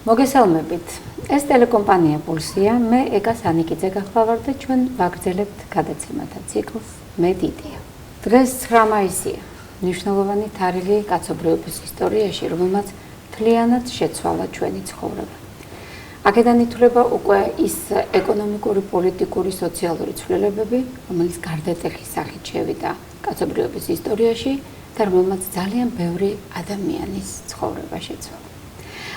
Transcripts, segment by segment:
მოგესალმებით. ეს ტელეკომპანია პულსია, მე ეკა სანიკიძე გახლავარ და ჩვენ ვაგრძელებთ გადაცემათა ციკლს მე დიდია. დღეს 9 მაისია, მნიშვნელოვანი თარიღი კაცობრიობის ისტორიაში, რომელმაც მთლიანად შეცვალა ჩვენი ცხოვრება. აქედან ითვლება უკვე ის ეკონომიკური, პოლიტიკური, სოციალური ცვლილებები, რომელიც გარდატეხის სახით შევიდა კაცობრიობის ისტორიაში და რომელმაც ძალიან ბევრი ადამიანის ცხოვრება შეცვალა.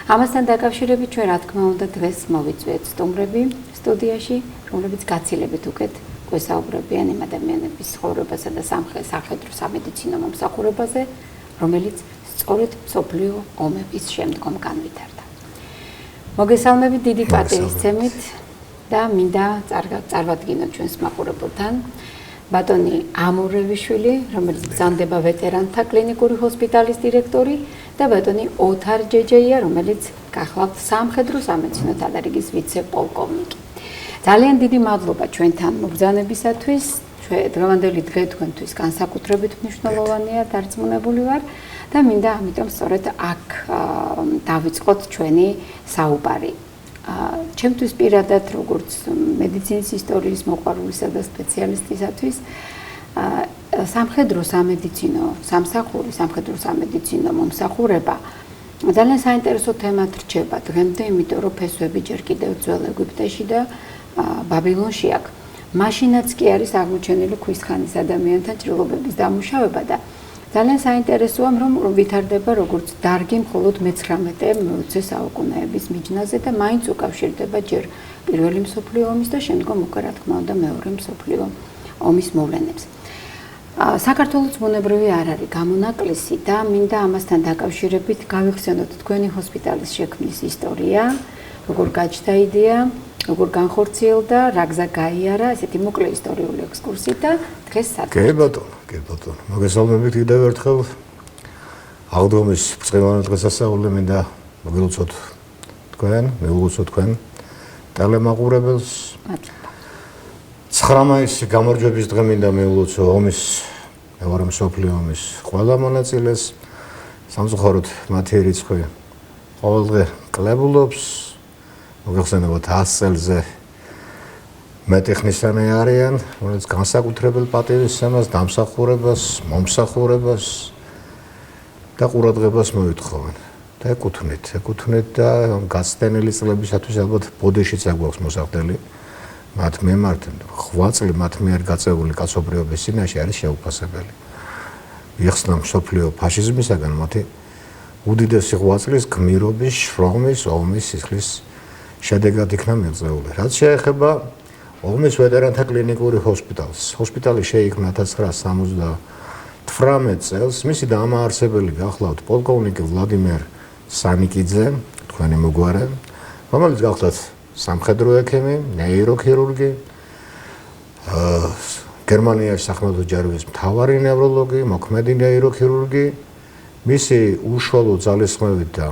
ამასთან დაკავშირებით ჩვენ რა თქმა უნდა დღეს მოვიწვიეთ სტუმრები სტუდიაში, რომლებიც გაცილებით უკეთ გვესაუბრებიან იმ ადამიანების ცხოვრებასა და სამხედრო სამედიცინო მომსახურებაზე, რომელიც სწორედ მსოფლიო ომების შემდგომ განვითარდა. მოგესალმებით დიდი პატივისცემით და მინდა წარვადგინოთ ჩვენს მაყურებელთან ბატონი ამურევიშვილი, რომელიც ბრძანდება ვეტერანთა კლინიკური ჰოსპიტალის დირექტორი და ბატონი ოთარ ჯეჯეია, რომელიც გახლავთ სამხედრო სამედიცინო დარიგის ვიცე-პოლკოვნიკი. ძალიან დიდი მადლობა ჩვენთან მობრძანებისათვის. დღევანდელი დღე თქვენთვის განსაკუთრებით მნიშვნელოვანია, დარწმუნებული ვარ და მინდა ამიტომ სწორედ აქ დავიწყოთ ჩვენი საუბარი. ჩემთვის პირადად როგორც მედიცინის ისტორიის მოყვარულისა და სპეციალისტისათვის სამხედრო სამედიცინო სამსახური, სამხედრო სამედიცინო მომსახურება ძალიან საინტერესო თემად რჩება დღემდე, იმიტომ რომ ფესვები ჯერ კიდევ ძველ ეგვიპტეში და ბაბილონში აქვს. მაშინაც კი არის აღმოჩენილი ქვის ხანის ადამიანთა ჭრილობების დამუშავება და ძალიან საინტერესოა, რომ ვითარდება როგორც დარგი მხოლოდ მე-19 საუკუნეების მიჯნაზე და მაინც უკავშირდება ჯერ პირველი მსოფლიო ომის და შემდგომ უკვე რა თქმა უნდა მეორე მსოფლიო ომის მოვლენებს. საქართველოს ბუნებრივი არ არის გამონაკლისი და მინდა ამასთან დაკავშირებით გავიხსენოთ თქვენი ჰოსპიტალის შექმნის ისტორია, როგორ გაჩნდა იდეა, როგორ განხორციელდა, რა გზა გაიარა, ესეთი მოკლე ისტორიული ექსკურსი და დღეს საქმე. კი ბატონო, მოგესალმებით კიდევ ერთხელ. აღდგომის ბრწყინვალე დღესასწაული მინდა მოგილოცოთ თქვენ ტელემაყურებელს. მადლობა. 9 მაისი გამარჯვების დღე მინდა მიულოცო ომის მეორე მსოფლიო ომის ყველა მონაწილეს. სამწუხაროდ მათი რიცხვი ყოველდღე კლებულობს. მოგეხსენებათ 100 წელზე მეტი ხნისანი არიან, რომელიც განსაკუთრებელ პატივისცემას, დამსახურებას, მომსახურებას და ყურადღებას მოითხოვენ. და ეკუთვნით და გაცდენილი წლებისათვის ალბათ ბოდეშიც აგვაქვს მოსახდელი მათ მიმართ. 8 წელი მათ მიერ გაწეული კაცობრიობის წინაშე არის შეუფასებელი. იხსნა მსოფლიო ფაშიზმისაგან მათი უდიდესი 8 წლის გმირობის, შრომის, ომის სისხლის შედეგად იქნა მიღწეული. რაც შეეხება ომის ვეტერანთა კლინიკური ჰოსპიტალს. ჰოსპიტალი შეიქმნა 1978 წელს. მისი დამაარსებელი გახლავთ პოლკოვნიკი ვლადიმერ სანიკიძე, თქვენი მოგვარე, რომელიც გახლავთ სამხედრო ექიმი, ნეიროქირურგი, გერმანიაში სახმელთო ჯარების მთავარი ნევროლოგი, მოქმედი ნეიროქირურგი. მისი უშუალო ძალისხმევით და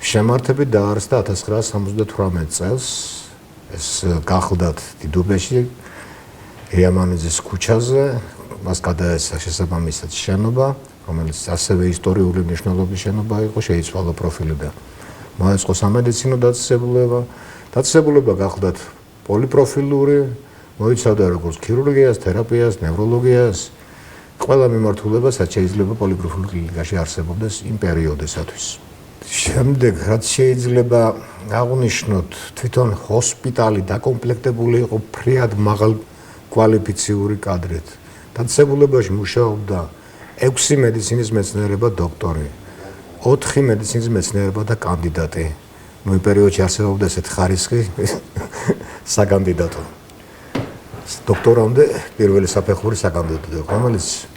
შემართებით დაარსდა 1978 წელს. ეს გახლდათ დიდუბეში, იამანიძის ქუჩაზე, მას გადაეცა შესაბამისად შენობა, რომელიც ასევე ისტორიული მნიშვნელობის შენობა იყო, შეიცვალა პროფილი და მოეწყო სამედიცინო დაწესებულება. დაწესებულება გახლდათ პოლიპროფილური, მოიცავდა როგორც ქირურგიას, თერაპიას, ნევროლოგიას, ყველა მიმართულებასაც შეიძლება პოლიპროფილურ კლინიკაში არსებობდეს იმ პერიოდისათვის. შემდეგ რაც შეიძლება აღნიშნოთ, თვითონ ჰოსპიტალი დაკომპლექტებული იყო ფრიად მაღალ კვალიფიციური კადრით. დაწესებულებაში მუშაობდა 6 მედიცინის მეცნიერება დოქტორი, 4 მედიცინის მეცნიერება და კანდიდატი. იმ პერიოდში არსებობდა ესეთი ხარისხი საკანდიდატო. დოქტორამდე პირველი საფეხური საკანდიდატო, რომელიც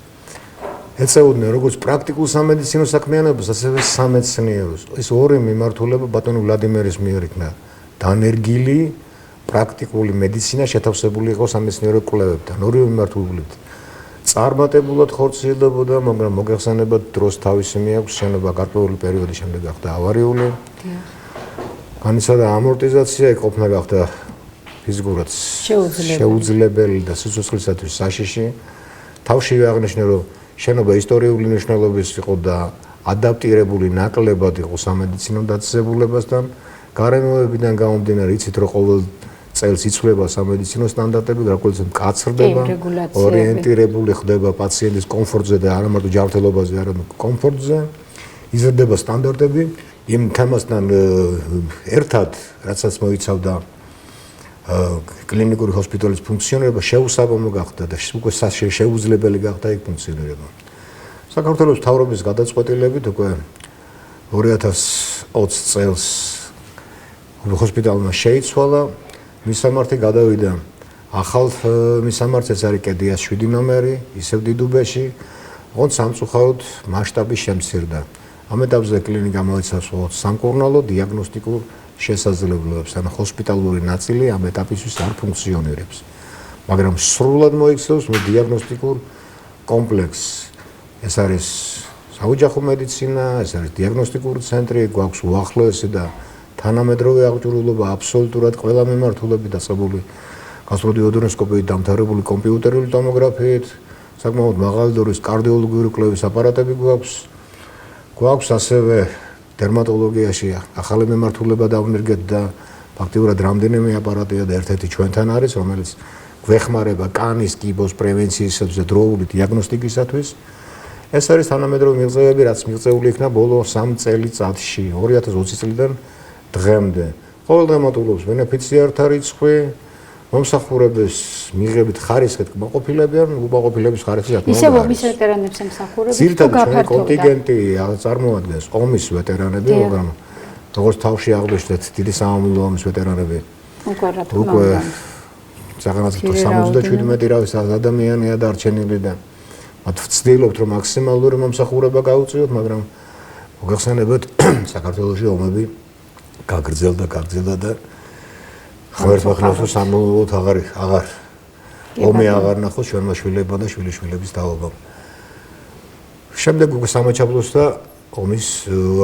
ეწეოდნენ როგორც პრაქტიკულ სამედიცინო საქმიანობას, ასევე სამეცნიეროს. ეს ორი მიმართულება ბატონი ვლადიმერის მიერ იქნა დანერგილი, პრაქტიკული მედიცინა შეთავსებული იყო სამეცნიერო კვლევებთან, ორივე მიმართულებით. წარმატებულად ხორციელდებოდა, მაგრამ მოგეხსენებათ დროს თავისი მიაქვს, შენობა გარკვეული პერიოდის შემდეგ გახდა ავარიული. განიცადა ამორტიზაცია, ყოფნა გახდა ფიზიკურად შეუძლებელი და სიცოცხლისათვის საშიში. თავშივე აღნიშნე, რომ შენობა ისტორიული მნიშვნელობის იყო და ადაპტირებული ნაკლებად იყო სამედიცინო დაწესებულებასთან, გარემოებიდან გამომდინარე, იცით რომ ყოველ წელს იცვლება სამედიცინო სტანდარტები, რაყოლიცო მკაცრდება, ორიენტირებული ხდება პაციენტის კომფორტზე და არა მარტო ჯანმრთელობაზე, არამედ კომფორტზე, იზრდება სტანდარტები. იმ თემასთან ერთად, რაცაც მოიცავდა კლინიკური ჰოსპიტალის ფუნქციონირება, შეუსაბამო გახდა და უკვე შეუძლებელი გახდა იქ ფუნქციონირება. საქართველოს მთავრობის გადაწყვეტილებით უკვე 2020 წელს ჰოსპიტალმა შეიცვალა მისამართი გადავიდა ახალ მისამართს, ეს არის კედიას 7 ნომერი, ისევ დიდუბეში, ოღონდ სამწუხაროდ მასშტაბი შემცირდა. ამ ეტაპზე კლინიკა მოიცავს სამკურნალო დიაგნოსტიკურ შესაძლებლობებს, ანუ ჰოსპიტალური ნაწილი ამ ეტაპისთვის არ ფუნქციონირებს. მაგრამ სრულად მოიცავს დიაგნოსტიკურ კომპლექსს. ეს არის საოჯახო მედიცინა, ეს არის დიაგნოსტიკური ცენტრი, გვაქვს უახლოესი და თანამედროვე აღჭურვილობა აბსოლუტურად ყველა მიმართულებით დაწყებული გასტროლოგიური ოდონოსკოპიით დამთავრებული კომპიუტერული ტომოგრაფიით, საკმაოდ მაღალი დონის კარდიოლოგიური კვლევის აპარატები გვაქვს. გვაქვს ასევე დერმატოლოგიაში ახალი მიმართულება დავნერგეთ და ფაქტიურად რამდენიმე აპარატია და ერთ-ერთი ჩვენთან არის, რომელიც გვეხმარება კანის კიბოს პრევენციისათვის და დროული დიაგნოსტიკისათვის. ეს არის თანამედროვე მიღწევები, რაც მიღწეული იქნა ბოლო 3 წელიწადში, 2020 წლიდან დღემდე. ყოველდღე მატულობს ბენეფიციართა რიცხვი, მომსახურების მიღებით ხარისხით კმაყოფილებიან, უკმაყოფილების ხარისხი საკმაოდ არის. ისევ ომის ვეტერანებს ემსახურებით თუ ძირითადად ჩვენი გაფართოვდა? კონტინგენტი წარმოადგენს ომის ვეტერანები, მაგრამ როგორც თავში აღნიშნეთ, დიდი სამამულო ომის ვეტერანები უკვე საღამოს 77 ადამიანია დარჩენილი და მათ ვცდილობთ რომ მაქსიმალური მომსახურება გავუწიოთ, მაგრამ მოგახსენებათ საქართველოში ომები გაგრძელდა და ხმერთმახნევს სამმავლოდ აღარ ომი აღარ ნახოს ჩვენმა შვილებმა და შვილიშვილების თაობამ. შემდეგ უკვე სამაჩაბლოს და ომის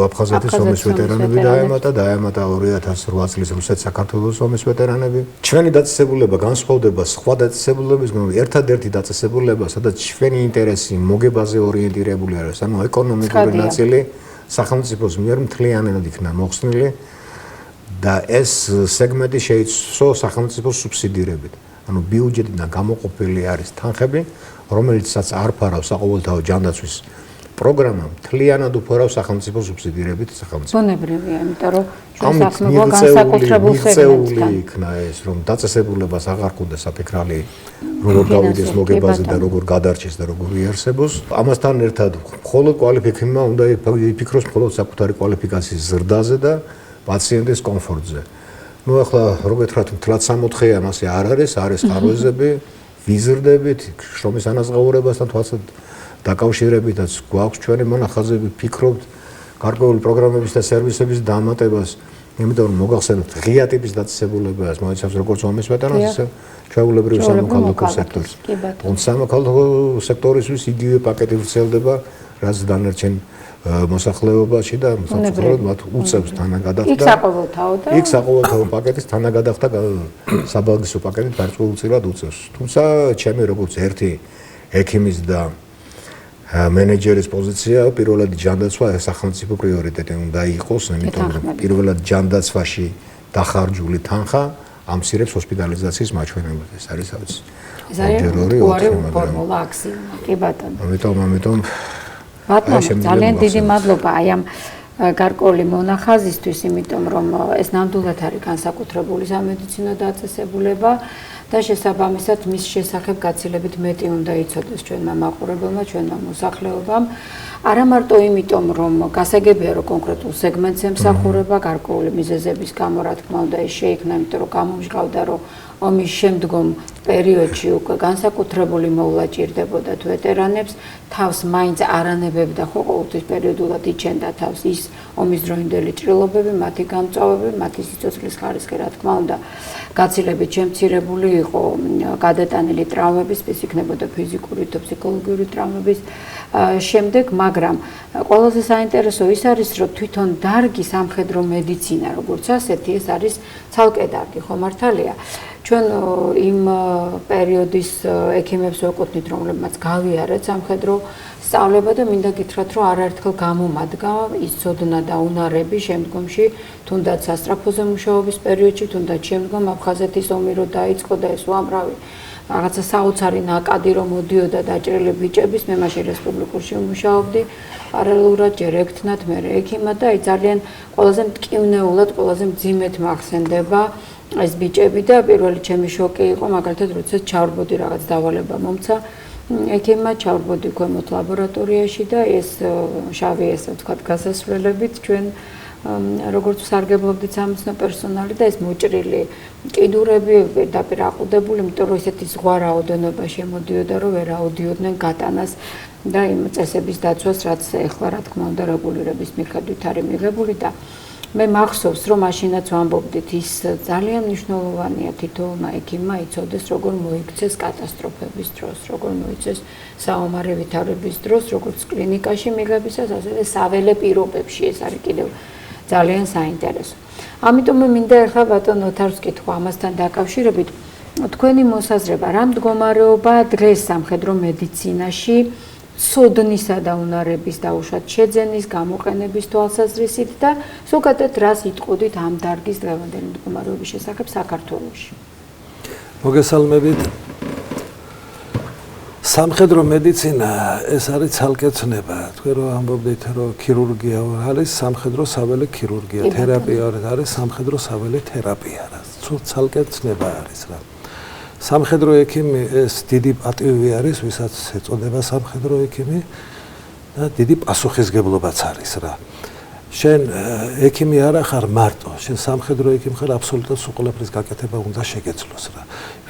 აფხაზეთის ომის ვეტერანები დაემატა 2008 წლის რუსეთ-საქართველოს ომის ვეტერანები. ჩვენი დაწესებულება განსხვავდება სხვა დაწესებულებების, მაგრამ ერთადერთი დაწესებულება, სადაც ჩვენი ინტერესი მოგებაზე ორიენტირებული არის, ანუ ეკონომიკური ნაწილი სახელმწიფოს მიერ მთლიანად იქნა მოხსნილი და ეს სეგმენტი შეიცვალა სახელმწიფოს სუბსიდირებით. ანუ ბიუჯეტიდან გამოყოფილი არის თანხები, რომელიცაც არ ფარავს საყოველთაო ჯანდაცვის პროგრამა მთლიანად უფარავს სახელმწიფო სუბსიდირებით სახელმწიფო. ბუნებრივია, იმიტომ რომ ჩვენ საქმე განსაკუთრებულ სეგმენტთან იქნა ეს, რომ დაწესებულებას აღარ ქონდა საფიქრალი როგორ გავიდეს მოგებაზე და როგორ გადარჩეს და როგორ იარსებოს. ამასთან ერთად მხოლოდ კვალიფიკაციმა უნდა იფიქროს მხოლოდ საკუთარი კვალიფიკაციის ზრდაზე და პაციენტის კომფორტზე. ნუ ახლა რო გითხრათ მთლად 64-ია მასე არ არის ხარვეზები, ვიზრდებით, შრომის ანაზღაურებასთან თვალსად დაკავშირებითაც გვაქვს ჩვენი მონახაზები, ფიქრობთ გარკვეული პროგრამების და სერვისების დამატებას, იმიტომ რომ მოგახსენებთ ღია ტიპის დაწესებულებას მოიცავს როგორც ომის ვეტერანს, ისე ჩვეულებრივ სამოქალაქო სექტორს. თუმცა სამოქალაქო სექტორისთვის იგივე პაკეტი ვრცელდება, რაც დანარჩენ მოსახლეობაში და სამწუხაროდ მათ უწევს თანაგადახდა. იქ საყოველთაო პაკეტის თანაგადახდა საბალგისო პაკეტით გარკვეულწილად უწევს. თუმცა ჩემი როგორც ერთი ექიმის და მენეჯერის პოზიცია პირველად ჯანდაცვა სახელმწიფო პრიორიტეტი უნდა იყოს, იმიტომ რომ პირველად ჯანდაცვაში დახარჯული თანხა ამცირებს ჰოსპიტალიზაციის მაჩვენებლებს. ეს არის საერთოდ ეს არის ფორმულა აქსიომა, კი ბატონო. ამიტომ ბატონო, ძალიან დიდი მადლობა აი ამ გარკვეული მონახაზისთვის, იმიტომ რომ ეს ნამდვილად არის განსაკუთრებული სამედიცინო დაწესებულება და შესაბამისად მის შესახებ გაცილებით მეტი უნდა იცოდეს ჩვენმა მაყურებელმა, ჩვენმა მოსახლეობამ. არა მარტო იმიტომ, რომ გასაგებია, რომ კონკრეტულ სეგმენტს ემსახურება გარკვეული მიზეზების გამო, რა თქმა უნდა, ის შეიქმნა, იმიტომ რომ გამომჟღავდა, რომ ომის შემდგომ პერიოდში უკვე განსაკუთრებული მოვლა ჭირდებოდათ ვეტერანებს, თავს მაინც არანებებდა, ხო ყოველთვის პერიოდულად იჩენდა თავს ის ომის დროინდელი ჭრილობები, მათი გამწვავები, მათი სიცოცხლის ხარისხი, რა თქმა უნდა, გაცილებით შემცირებული იყო გადატანილი ტრავმების, ის იქნებოდა ფიზიკური და ფსიქოლოგიური ტრავმების შემდეგ, მაგრამ ყველაზე საინტერესო ის არის, რომ თვითონ დარგი სამხედრო მედიცინა, როგორც ასეთი, ეს არის ცალკე დარგი, ხო მართალია? ჩვენ იმ პერიოდის ექიმებს ვეკუთვნით, რომლებმაც გავიარეთ სამხედრო სწავლება და მინდა გითხრათ, რომ არაერთხელ გამომადგა ის ცოდნა და უნარები შემდგომში, თუნდაც სასტრაფოზე მუშაობის პერიოდში, თუნდაც შემდგომ აფხაზეთის ომი რო დაიწყო და ეს უამრავი რაღაცა საოცარი ნაკადი რომ მოდიოდა დაჭრილი ბიჭების, მე მაშინ რესპუბლიკურში ვმუშაობდი პარალელურად ჯერ ექთნად, მერე ექიმად და აი ძალიან ყველაზე მტკივნეულად, ყველაზე მძიმედ მახსენდება ეს ბიჭები და პირველი ჩემი შოკი იყო მაგალითად როდესაც ჩავრბოდი რაღაც დავალება მომცა ექიმმა ჩავრბოდი ქვემოთ ლაბორატორიაში და ეს შავი ესე ვთქვათ გასასვლელებით ჩვენ როგორც სარგებლობდით სამეცნიერო პერსონალი და ეს მოჭრილი კიდურები პირდაპირ აყუდებული, იმიტომ რომ ესეთი ზღვა რაოდენობა შემოდიოდა, რომ ვერ აუდიოდნენ გატანას და იმ წესების დაცვას, რაც ეხლა რა თქმა უნდა რეგულირების მიხედვით არის მიღებული და მე მახსოვს, რომ მაშინაც ვამბობდით, ის ძალიან მნიშვნელოვანია თითოეულმა ექიმმა იცოდეს, როგორ მოიქცეს კატასტროფების დროს, როგორ მოიქცეს საომარი ვითარების დროს, როგორც კლინიკაში მიღებისას, ასევე საველე პირობებში ეს არის კიდევ ძალიან საინტერესო. ამიტომ მინდა ახლა ბატონო ოთარს ვკითხო ამასთან დაკავშირებით, თქვენი მოსაზრება, რა მდგომარეობა დღეს სამხედრო მედიცინაში ცოდნისა და უნარების დაუშვათ შეძენის, გამოყენების თვალსაზრისით და ზოგადად რას იტყოდით ამ დარგის დღევანდელი მდგომარეობის შესახებ საქართველოში? მოგესალმებით. სამხედრო მედიცინა ეს არის ცალკე ცნება. თქვენ რომ ამბობდით, რომ ქირურგია არის სამხედრო საველე ქირურგია, თერაპია არის სამხედრო საველე თერაპია. ცალკე ცნება არის რა. სამხედრო ექიმი ეს დიდი პატივი არის, ვისაც ეწოდება სამხედრო ექიმი და დიდი პასუხისგებლობაც არის რა. შენ ექიმი არ ხარ მარტო, შენ სამხედრო ექიმი ხარ, აბსოლუტურად ყველაფრის გაკეთება უნდა შეგეძლოს რა.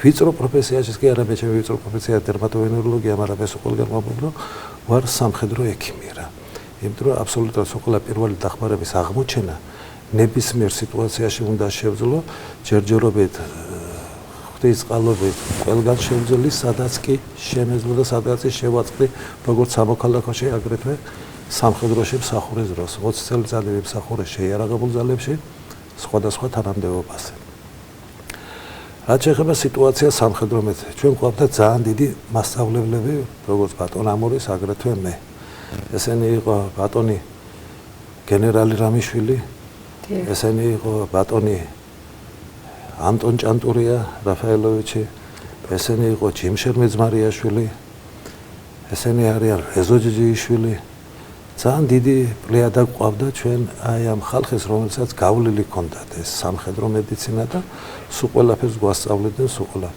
ვიწრო პროფესიაშიც კი არა, მე ჩემი ვიწრო პროფესია დერმატოვენეროლოგია, მაგრამ ეს ყველგან ვამბობ, რომ ვარ სამხედრო ექიმი რა. იმიტომ რომ აბსოლუტურად ყველა პირველი დახმარების აღმოჩენა ნებისმიერ სიტუაციაში უნდა შევძლო, ჯერჯერობით ღვთისწყალობით ყველგან შევძელი, სადაც კი შემეძლო და სადაც შევაწყდი, როგორც სამოქალაქოში, აგრეთვე სამხედროში მსახურის დროს, 20 წელიწადი ვიმსახურე შეიარაღებულ ძალებში, სხვადასხვა თანამდებობაზე. რაც შეეხება სიტუაციას სამხედრო მედიცინაში, ჩვენ გვყავდა ძალიან დიდი მასწავლებლები, როგორც ბატონ ამურის, აგრეთვე მე. ესენი იყო ბატონი გენერალი რამიშვილი, ესენი იყო ბატონი ანტონ ჭანტურია რაფაელოვიჩი, ესენი იყო ჯიმშერ მეძმარიაშვილი, ესენი არიან რეზო ჯიჯიშვილი. ძალიან დიდი პლეიადა გვყავდა ჩვენ აი ამ ხალხის, რომელსაც გავლილი ჰქონდათ ეს სამხედრო მედიცინა და სულ ყველაფერს გვასწავლიდნენ სულ ყველა.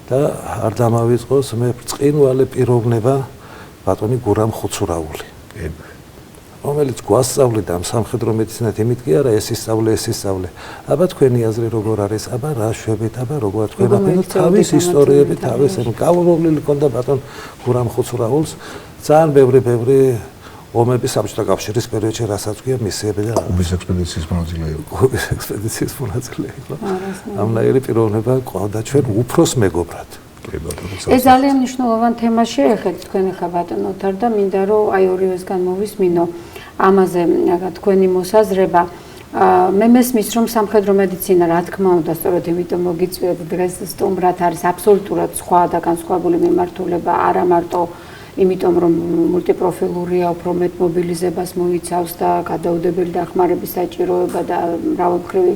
და არ დამავიწყოს მე ბრწყინვალე პიროვნება ბატონი გურამ ხუცურაული. რომელიც გვასწავლიდა ამ სამხედრო მედიცინათ, იმით კი არა ეს ისწავლე. აბა თქვენი აზრი როგორ არის? აბა რა შვებით? აბა როგორ თქვენ აფენოთ თავის ისტორიები, თავის გავლილი ჰქონდა ბატონ გურამ ხუცურაულს, ძალიან ბევრი ომები საბჭოთა კავშირის პერიოდში, რასაც ქვია მისიები და კუბის ექსპედიციის მონაწილე იყო. კუბის ექსპედიციის მონაწილე იყო. ამნაირი პიროვნება ყავდა ჩვენ უფროს მეგობრად. ეს ძალიან მნიშვნელოვანი თემა შეეხეთ თქვენ ახლა ბატონო ოთარ და მინდა რომ აი ორივესგან მოვისმინო ამაზე თქვენი მოსაზრება. მე მესმის რომ სამხედრო მედიცინა რა თქმა უნდა სწორედ იმიტომ მოგიწვიეთ დღეს სტუმრად არის აბსოლუტურად სხვა და განსხვავებული მიმართულება, არა მარტო იმიტომ რომ მულტიპროფილურია, უფრო მეტ მობილიზებას მოიცავს და გადაუდებელი დახმარების საჭიროება და მრავალმხრივი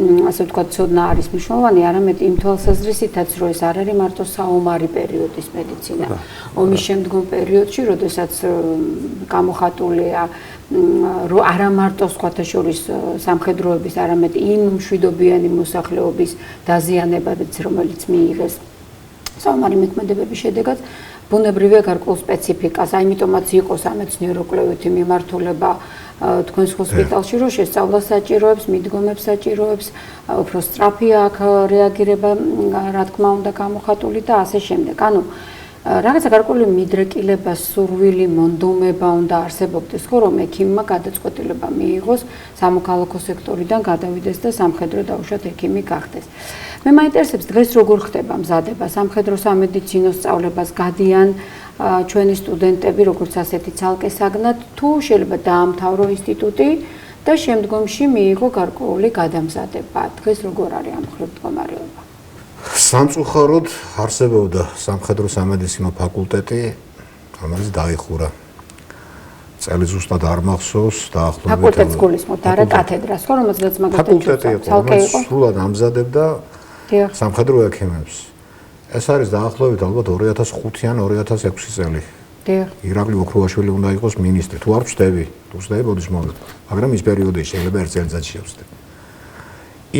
ასე ვთქვათ, ცოდნა არის მნიშვნელოვანი, არამედ იმ თვალსაზრისითაც, რომ ეს არ არის მარტო საომარი პერიოდის მედიცინა. ომის შემდგომ პერიოდში, როდესაც გამოხატულია რომ არა მარტო სხვათა შორის სამხედროების, არამედ იმ მშვიდობიანი მოსახლეობის დაზიანებაც, რომელიც მიიღეს საომარი მოქმედებების შედეგად, ბუნებრივია გარკვეულ სპეციფიკას, აიმიტომაც იყო სამეცნიერო კვლევითი მიმართულება თქვენს ჰოსპიტალში, რომ შესწავლას საჭიროებს, მიდგომებს საჭიროებს, უფრო სწრაფია აქ რეაგირება, რა თქმა უნდა, გამოხატული და ასე შემდეგ. ანუ რაღაცა გარკვეული მიდრეკილება, სურვილი, მონდომება უნდა არსებობდეს, ხო, რომ ექიმმა გადაწყვეტილება მიიღოს სამოქალაქო სექტორიდან გადავიდეს და სამხედრო დაუშვათ ექიმი გახდეს. მე მაინტერესებს დღეს როგორ ხდება მზადება სამხედრო სამედიცინო სწავლებას გადიან ჩვენი სტუდენტები, როგორც ასეთი ცალკე საგნად, თუ შეიძლება დაამთავრო ინსტიტუტი და შემდგომში მიიღო გარკვეული გადამზადება. დღეს როგორ არის ამ მხრივ მდგომარეობა? სამწუხაროდ არსებობდა სამხედრო სამედიცინო ფაკულტეტი, რომელიც დაიხურა წელი ზუსტად არ მახსოვს დაახლოებით ფაკულტეტს გულისხმობთ, არა კათედრას, ხო, რომელზეც მაგალითად ფაკულტეტი იყო, სრულად ამზადებდა სამხედრო ექიმებს. ეს არის დაახლოებით ალბათ 2005 ან 2006 წელი. ირაკლი ოქროაშვილი უნდა იყოს მინისტრი. თუ არ ვწდები, ბოდიშ მოვიდ. მაგრამ ის პერიოდი შეიძლება ერთ წელიწადში შევწდე.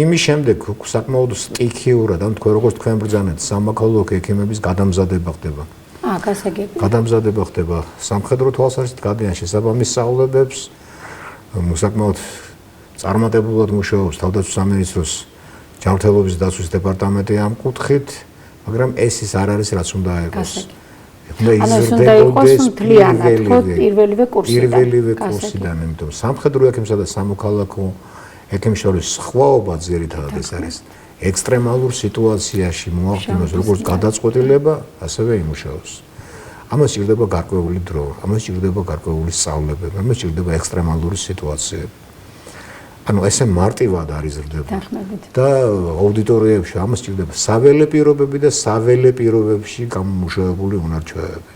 იმის შემდეგ საკმაოდ სტიქიურად, ან თქვენ როგორც თქვენ ბრძანეთ, სამოქალაქო ექიმების გადამზადება ხდება. გასაგები. გადამზადება ხდება სამხედრო თვალსაზრისით გადიან შესაბამის სწავლებებს, საკმაოდ წარმატებულად მუშაობს თავდაცვის სამინისტროს ჯანმრთელობის დაცვის დეპარტამენტი ამ კუთხით, მაგრამ ეს ის არ არის, რაც უნდა იყოს. უნდა იზრდებოდეს პირველივე კურსიდან, იმიტომ სამხედრო ექიმსა და სამოქალაქო ექიმს შორის სხვაობა ძირითადად ეს არის ექსტრემალურ სიტუაციაში მოახდინოს როგორც გადაწყვეტილება, ასევე იმუშაოს. ამას სჭირდება გარკვეული დრო, ამას სჭირდება გარკვეული სწავლებები, ამას სჭირდება ექსტრემალური სიტუაციები. ანუ ესე მარტივად არ იზრდება. და აუდიტორიებში ამას სჭირდება საველე პირობები და საველე პირობებში გამომუშავებული უნარჩვევები.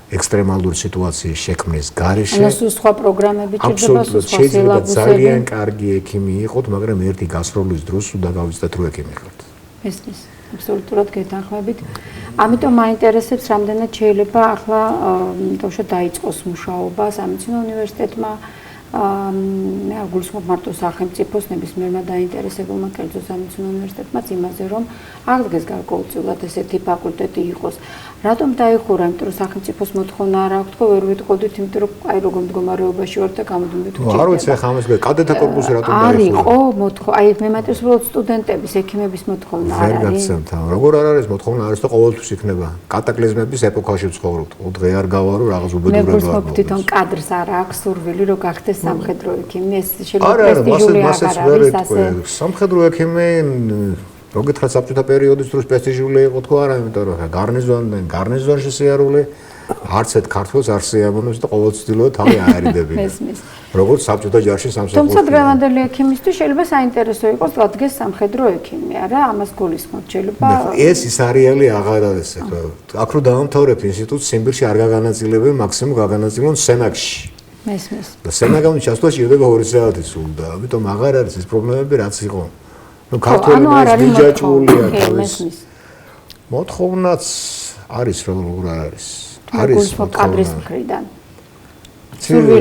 ექსტრემალური სიტუაციის შექმნის გარეშე. ანუ სხვა პროგრამები ჭირდება, სხვა შეიძლება ძალიან კარგი ექიმი იყოთ, მაგრამ ერთი გასროლის დროს უნდა გავიცდეთ რო ექიმი ხართ. ესმის, აბსოლუტურად გეთანხმებით. ამიტომ მაინტერესებს რამდენად შეიძლება ახლა თორსა დაიწყოს მუშაობა სამედიცინო უნივერსიტეტმა მე არ გულისხმობ მარტო სახელმწიფოს ნებისმიერმა დაინტერესებულმა კერძო სამედიცინო უნივერსიტეტმაც იმაზე, რომ აღდგეს გარკვეულწილად ესეთი ფაკულტეტი იყოს. რატომ დაიხურა? იმიტომ რომ სახელმწიფოს მოთხოვნა არ აქვს, თქო ვერ ვიტყოდით, იმიტომ რომ აი როგორ მდგომარეობაში ვართ და გამოდმეთ უჩვენებთ. არ ვიცი ახლა ამას კადეტთა კორპუსი რატომ დაიხურა? არ იყო მოთხოვნა, აი მე მარტო უბრალოდ სტუდენტების, ექიმების მოთხოვნა არ არის. ვერ გაცემთ, როგორ არ არის მოთხოვნა არის და ყოველთვის იქნება. კატაკლიზმების ეპოქაში ვცხოვრობთ. დღე არ გავარო რაღაც უბედურება. მე გულისხმობ თვითონ კადრს არ აქვს სურვილი რომ გახდეს სამხედრო ექიმი, ეს შეიძლება პრესტიჟული არ არის ასე. სამხედრო ექიმი როგეთხა საბჭოთა პერიოდის დროს პრესტიჟული იყო თქო არა, იმიტომ რომ გარნიზონში სიარული არც ერთ ქართველს არ შეამონებს და ყოველ ცდილობ თავი აერიდებინა. როგორც საბჭოთა ჯარში სამსახური. თუმცა დღევანდელი ექიმისთვის შეიძლება საინტერესო იყოს დადგეს სამხედრო ექიმი, არა? ამას გულისხმობთ შეიძლება. ეს ის არეალი აღარ არის ახლა. აქ რო დაამთავრებ ინსტიტუტს, სიმბირში არ გაგანაწილებენ, მაქსიმუმ გაგანაწილონ სენაკში. მესმის. და სენაგამი ჩასვლა შეიძლება 2 საათი სულ და ამიტომ აღარ არის ეს პრობლემები რაც იყო. ну ქართველები მიჯაჭვულია თავის მოთხოვნაც არის როგორ არის არის კადრის მხრიდან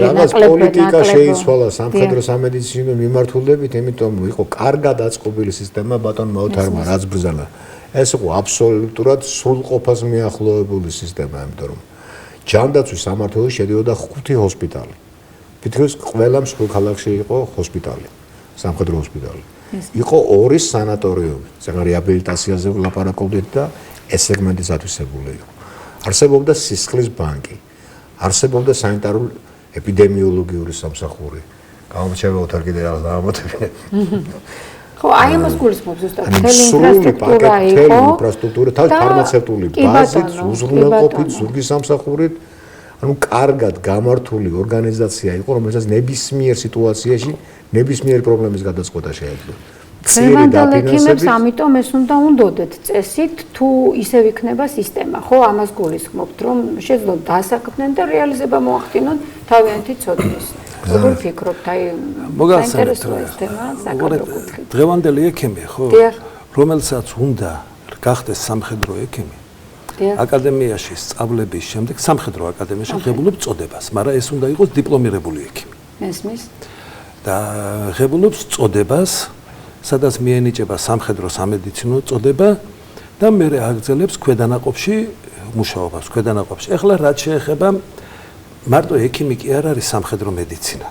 რაღაც პოლიტიკა შეიცვალა სამხედრო სამედიცინო მიმართულებით, იმიტომ იყო კარგად აწყობილი სისტემა ბატონ მოუთარმა რაც ბრძანა. ეს იყო აბსოლუტურად სრულყოფას მიახლოებული სისტემა, იმიტომ რომ ჯანდაცვის სამმართველოში შედიოდა 5 ჰოსპიტალი. თითქოს ყველა მსხვილ ქალაქში იყო ჰოსპიტალი, სამხედრო ჰოსპიტალი. იყო 2 სანატორიუმი, ზეღარ რეაბილიტაციაზე ვლაპარაკობდით და ეს სეგმენტიც ათვისებული იყო. არსებობდა სისხლის ბანკი, არსებობდა სანიტარული ეპიდემიოლოგიური სამსახური. გამომჩევა ოთარ კიდე რაღაც დაამოთებინე. ხო, აი ამას გულისხმობს ზუსტად მთელი ინფრასტრუქტურა იყო. ინფრასტრუქტურა, თავი ფარმაცევტული ბაზით, უზრუნველყოფით, ზურგის სამსახურით, ანუ კარგად გამართული ორგანიზაცია იყო, რომელსაც ნებისმიერ სიტუაციაში, ნებისმიერ პრობლემის გადაწყვეტა შეეძლო. დღევანდელ ექიმებს ამიტომ ეს უნდა უნდოდეთ წესით, თუ ისევ იქნება სისტემა, ხო, ამას გულისხმობთ, რომ შეძლოთ დასაქმდნენ და რეალიზება მოახდინონ თავიანთი ცოდნის. როგორ ფიქრობთ, აი საინტერესო ეს თემა საკადრო კუთხით. დღევანდელი ექიმი, ხო, რომელსაც უნდა გახდეს სამხედრო ექიმი, აკადემიაში სწავლების შემდეგ სამხედრო აკადემიაში ღებულობს წოდებას, მაგრამ ეს უნდა იყოს დიპლომირებული ექიმი. მესმის? და ღებულობს წოდებას, სადაც მიენიჭება სამხედრო სამედიცინო წოდება და მერე აგრძელებს ქვედანაყოფში მუშაობას, ქვედანაყოფში. ეხლა რაც შეეხება მარტო ექიმი კი არ არის სამხედრო მედიცინა.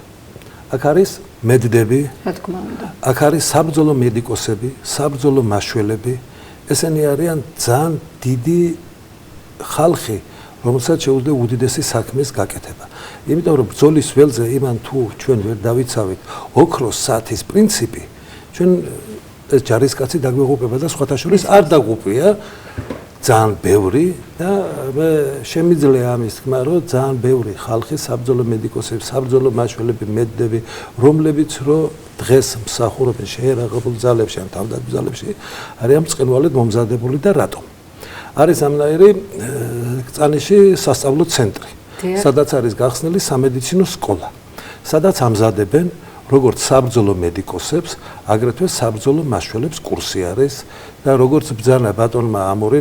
აქ არის მედდები, რა თქმა უნდა. აქ არის საბრძოლო მედიკოსები, საბრძოლო მაშველები. ესენი არიან ძალიან დიდი ხალხი, რომელსაც შეუძლია უდიდესი საქმის გაკეთება. იმიტომ რომ ბრძოლის ველზე იმან თუ ჩვენ ვერ დავიცავით ოქროს საათის პრინციპი, ჩვენ ეს ჯარისკაცი დაგვეღუპება და სხვათა შორის არ დაგუპია ძალიან ბევრი და მე შემიძლია ამის თქმა, რომ ძალიან ბევრი ხალხი საბრძოლო მედიკოსები, საბრძოლო მაშველები, მედდები, რომლებიც რო დღეს მსახურობენ შეერაღებულ ძალებში ან თავდაცვის ძალებში, არიან ბრწყინვალედ მომზადებული და რატომ? არის ამნაირი კწანიში სასწავლო ცენტრი. სადაც არის გახსნილი სამედიცინო სკოლა, სადაც ამზადებენ როგორც საბრძოლო მედიკოსებს, აგრეთვე საბრძოლო მაშველებს კურსი არის და როგორც ბრძანა ბატონმა ამური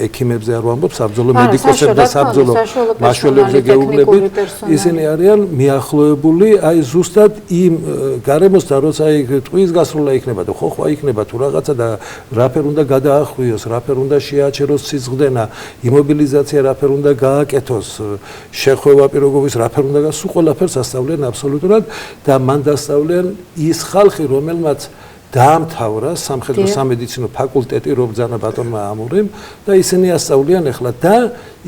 ექიმებზე არ ვამბობ, საბრძოლო მედიკოსებს და საბრძოლო მაშველებზე გეუბნებით, ისინი არიან მიახლოებული აი ზუსტად იმ გარემოსთან, როცა ტყუის გასროლა იქნება და ხოხვა იქნება თუ რაღაცა და რაფერ უნდა გადაახვიოს, რაფერ უნდა შეაჩეროს სიზღდენა, იმობილიზაცია რაფერ უნდა გააკეთოს, შეხვევა პიროგობის რაფერ უნდა გასულ, ყველაფერს ასწავლიან აბსოლუტურად და მან დასწავლიან ის ხალხი, რომელმაც დაამთავრა სამხედრო სამედიცინო ფაკულტეტი რობძანა ბატონმა ამურიმ და ისინი ასწავლიან ახლა და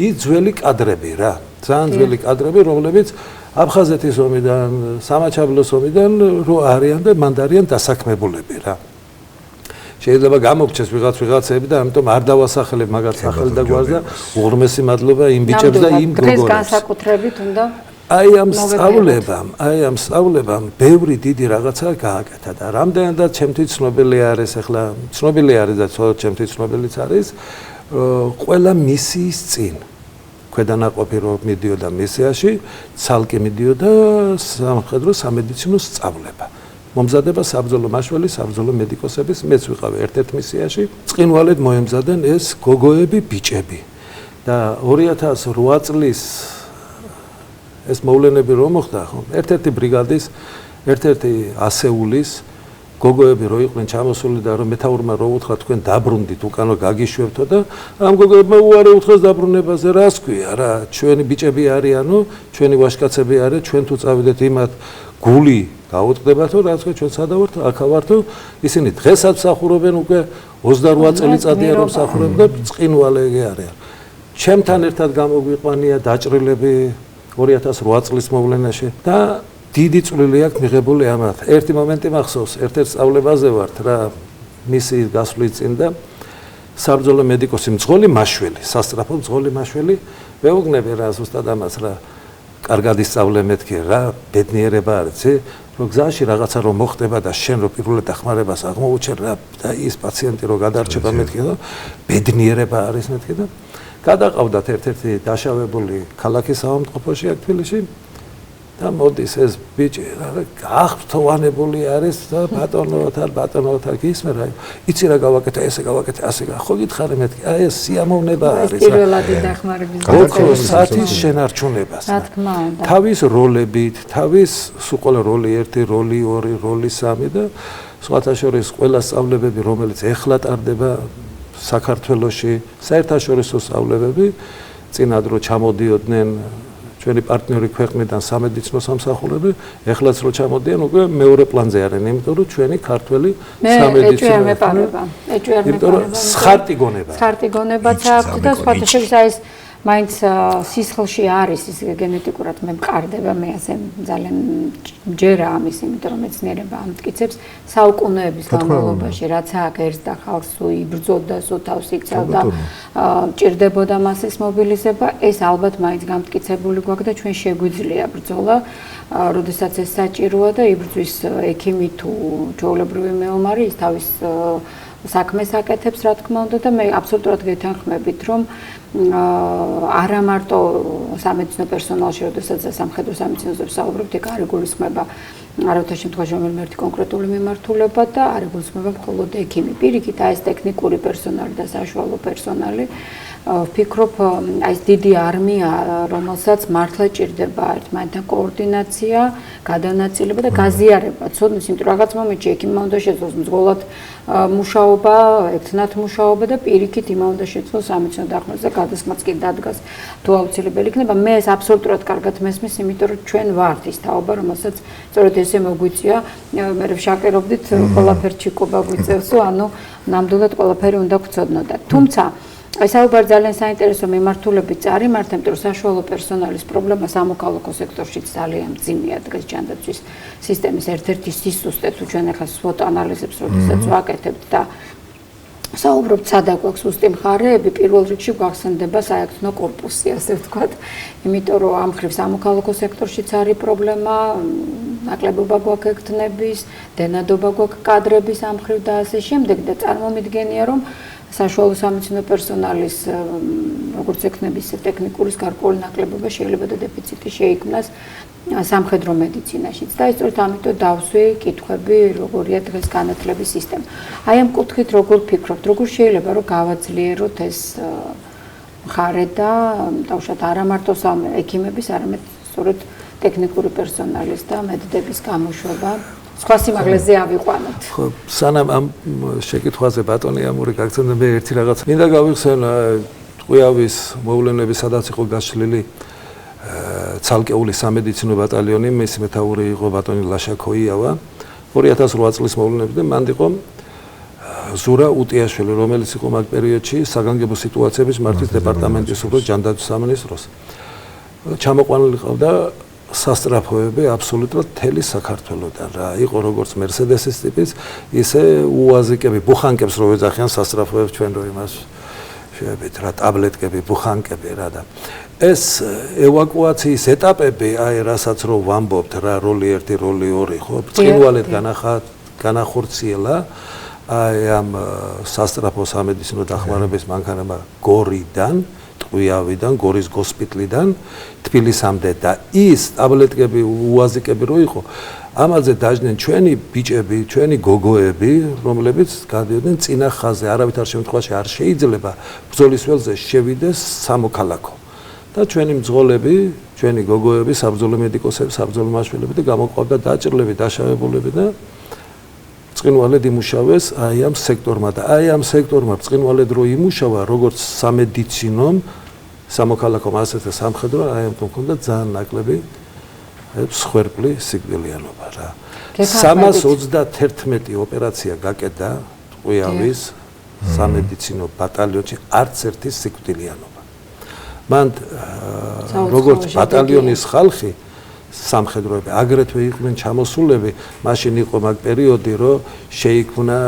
ის ძველი კადრები რა, ძალიან ძველი კადრები, რომლებიც აფხაზეთის ომიდან, სამაჩაბლოს ომიდან რო არიან და მანდ არიან დასაქმებულები რა. შეიძლება გამოგჩეს ვიღაცები და ამიტომ არ დავასახელებ მაგათ სახელი და გვარს და უღრმესი მადლობა იმ ბიჭებს და იმ გოგონებს. დღეს განსაკუთრებით უნდა აი ამ სწავლებამ ბევრი დიდი რაღაცა გააკეთა და რამდენადაც ჩემთვის ცნობილი არის ახლა ცნობილი არის და ჩემთვის ცნობილიც არის ყველა მისიის წინ ქვედანაყოფი რო მიდიოდა მისიაში ცალკე მიდიოდა სამხედრო სამედიცინო სწავლება მომზადება საბრძოლო მაშველი საბრძოლო მედიკოსების მეც ვიყავი ერთ-ერთ მისიაში წინვალედ მოემზადნენ ეს გოგოები ბიჭები და 2008 წლის ეს მოვლენები რომ მოხდა ხო ერთ-ერთი ბრიგადის ერთ-ერთი ასეულის გოგოები რო იყვნენ ჩამოსული და რომ მეთაურმა რო უთხრა თქვენ დაბრუნდით უკანო გაგიშვებთო და ამ გოგოებმა უარი უთხრეს დაბრუნებაზე რას ქვია რა ჩვენი ბიჭები არიანო ჩვენი ვაჟკაცები არიან ჩვენ თუ წავიდეთ იმათ გული გაუტყდებათო რაც ქვია ჩვენ სადავართ აქა ვართო ისინი დღესაც მსახურობენ უკვე 28 წელიწადია რომ მსახურობენ და წინვალეგი არიან ჩემთან ერთად გამოგვიყვანია დაჭრილები 2008 წლის მოვლენაში და დიდი წვლილი აქვს მიღებული ამათ. ერთი მომენტი მახსოვს, ერთ-ერთ სწავლებაზე ვართ რა მისიის გასვლის წინ და საბრძოლო მედიკოსი მძღოლი მაშველი, სასწრაფო მძღოლი მაშველი, მეუგნები რა ზუსტად ამას რა კარგად ისწავლე მეთქი რა ბედნიერება არის, რომ გზაში რაღაცა რომ მოხდება და შენ რო პირველად დახმარებას აღმოუჩენ რა და ის პაციენტი რო გადარჩება მეთქი და ბედნიერება არის მეთქი და გადაყავდათ ერთ-ერთი დაშავებული ქალაქის საავადმყოფოში აქ თბილისში და მოდის ეს ბიჭი რა გახრთოვანებული არის და ბატონოთან გისმე რა იცი რა გავაკეთე ესე გავაკეთე ასე ხო გითხარი მეთქი აი ეს სიამოვნება არის პირველადი დახმარების საათის შენარჩუნებას რა თქმა უნდა თავის როლებით თავის სულ როლი 1 როლი 2 როლი 3 და სხვათა შორის ყველა სწავლებები რომელიც ეხლა ტარდება საქართველოში საერთაშორისო სწავლებები წინად რო ჩამოდიოდნენ ჩვენი პარტნიორი ქვეყნიდან სამედიცინო სამსახურები ეხლაც რო ჩამოდიან უკვე მეორე პლანზე არიან იმიტომ რომ ჩვენი ქართველი სამედიცინო სხარტი გონებაც აქვს და სხვათა შორის ეს მაინც სისხლში არის ის გენეტიკურად მე მყარდება მე ასე ძალიან ჯერა ამის იმიტომ რომ მეცნიერება ამტკიცებს საუკუნეების განმავლობაში რაც აქ ერთს და ხალხს იბრძოდა სოთავს იქცევდა ჭირდებოდა მასის მობილიზება ეს ალბათ მაინც გამტკიცებული გვაქვს და ჩვენ შეგვიძლია ბრძოლა როდესაც ეს საჭიროა და იბრძვის ექიმი თუ ჩვეულებრივი მეომარი ის თავის საქმეს აკეთებს რა თქმა უნდა და მე აბსოლუტურად გეთანხმებით რომ არა მარტო სამედიცინო პერსონალში, როდესაც სამხედრო სამედიცინოზე ვსაუბრობთ, ეგ არ იგულისხმება არავითარ შემთხვევაში რომელიმე ერთი კონკრეტული მიმართულება და არ იგულისხმება მხოლოდ ექიმი. პირიქით, აი ეს ტექნიკური პერსონალი და საშუალო პერსონალი ვფიქრობ, აი ეს დიდი არმია, რომელსაც მართლა ჭირდება ერთმანეთთან კოორდინაცია, გადანაწილება და გაზიარება. ცოდნის, იმიტომ რომ რაღაც მომენტში ექიმმა უნდა შეძლოს მძღოლად მუშაობა, ერთნათ მუშაობა და პირიქით იმა უნდა შეძლოს სამედიცინო დახმარებას და გადასხმაც კი დადგას თუ აუცილებელი იქნება. მე ეს აბსოლუტურად კარგად მესმის, იმიტომ რომ ჩვენ ვართ ის თაობა, რომელსაც სწორედ ესე მოგვიწია, მე ვშაკერობდით ყველაფერ ჩიკობა გვიწევსო, ანუ ნამდვილად ყველაფერი უნდა გვცოდნოდა. თუმცა საუბარი ძალიან საინტერესო მიმართულებით წარიმართა, იმიტომ რომ საშუალო პერსონალის პრობლემა სამოქალაქო სექტორშიც ძალიან მძიმეა დღეს ჯანდაცვის სისტემის ერთ-ერთი სისუსტე თუ ჩვენ ახლა SWOT ანალიზებს როდესაც ვაკეთებთ და საუბრობთ სადა გვაქვს უსტი მხარეები, პირველ რიგში გვახსენდება საერთო კორპუსი, ასე ვთქვათ, იმიტომ რომ ამ ხრივ სამოქალაქო სექტორშიც არის პრობლემა, ნაკლებობა გვაქვს ექთნების, დენადობა გვაქვს კადრების ამ ხრივ და ასე შემდეგ და წარმომიდგენია რომ საშუალო სამედიცინო პერსონალის როგორც ექნების ტექნიკური გარკვეული ნაკლებობა შეიძლება და დეფიციტი შეიქმნას სამხედრო მედიცინაშიც და სწორედ ამიტომ დავსვი კითხვები როგორია დღეს განათლების სისტემა. აი ამ კუთხით როგორ ფიქრობთ, როგორ შეიძლება რომ გავაძლიეროთ ეს მხარე და თავშად არა მარტო ექიმების, არამედ სწორედ ტექნიკური პერსონალის და მედდების გამოშვება სხვა სიმაღლეზე ავიყვანოთ. ხო, სანამ ამ შეკითხვაზე ბატონი ამური გაგცემდა მე ერთი რაღაც. მინდა გავიხსენ ტყვიავის მოვლენები სადაც იყო გაშლილი ცალკეული სამედიცინო ბატალიონი, მისი მეთაური იყო ბატონი ლაშა ქოიავა. 2008 წლის მოვლენებიდან მანდ იყო ზურა უტიაშვილი, რომელიც იყო მაგ პერიოდში საგანგებო სიტუაციების მართვის დეპარტამენტის უბრალოდ ჯანდაცვის სამინისტროს. ჩამოყვანილი ყავდა სასტრაფოები აბსოლუტურად მთელი საქართველოდან რა. იყო როგორც მერსედესის ტიპის, ისე უაზიკები, ბუხანკებს რო ეძახიან სასტრაფოებს ჩვენ რო იმას შევებით რა, ტაბლეტკები, ბუხანკები რა და ეს ევაკუაციის ეტაპები, აი რასაც რო ვამბობთ რა, როლი 1, როლი 2, ხო, ბრწყინვალედ განახორციელა აი ამ სასტრაფო სამედიცინო დახმარების მანქანება გორიდან ტყვიავიდან, გორის გოსპიტლიდან თბილისამდე და ის ტაბლეტკები, უაზიკები რო იყო, ამაზე დაждდნენ ჩვენი ბიჭები, ჩვენი გოგოები, რომლებიც გადიოდნენ წინა ხაზზე, არავითარ შემთხვევაში არ შეიძლება ბრძოლის ველზე შევიდეს სამოქალაქო. და ჩვენი მძღოლები, ჩვენი გოგოები, საბრძოლო მედიკოსები, საბრძოლო მაშველები და გამოყვავდა დაჭრილები, დაშავებულები და ბრწყინვალედ იმუშავეს აი ამ სექტორმა და აი ამ სექტორმა ბრწყინვალედ რო იმუშავა როგორც სამედიცინომ, სამოქალაქომ, ასეთ და სამხედრო, აი ამ თქონდა ძალიან ნაკლები მსხვერპლი სიკვდილიანობა რა. 321 ოპერაცია გაკეთა ტყვიავის სამედიცინო ბატალიონში, არც ერთი სიკვდილიანობა. მან როგორც ბატალიონის ხალხი სამხედროები აგრეთვე იყვნენ ჩამოსულები, მაშინ იყო მაგ პერიოდი, რომ შეიქმნა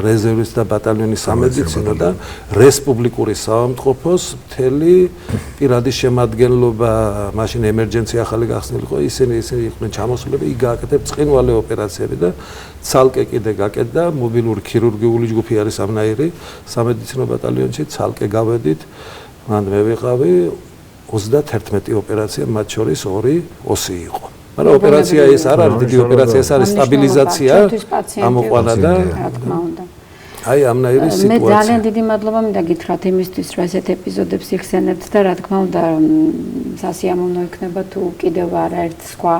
რეზერვის და ბატალიონის სამედიცინო და რესპუბლიკური საავადმყოფოს მთელი პირადი შემადგენლობა, მაშინ ემერჯენცია ახალი გახსნილი იყო, ისინი იყვნენ ჩამოსულები, იქ გააკეთა ბრწყინვალე ოპერაციები და ცალკე კიდე გაკეთდა მობილური ქირურგიული ჯგუფი არის ამნაირი სამედიცინო ბატალიონში, ცალკე გავედით, მან მე ვიყავი 31 ოპერაცია, მათ შორის 2 ოსი იყო. მაგრამ ოპერაცია ეს არ არის დიდი ოპერაცია, ეს არის სტაბილიზაცია, ამოყვანა და რა თქმა უნდა. აი ამნაირი სიტუაცია. მე ძალიან დიდი მადლობა მინდა გითხრათ იმისთვის, რომ ესეთ ეპიზოდებს იხსენებთ და რა თქმა უნდა სასიამოვნო იქნება თუ კიდევ არაერთ სხვა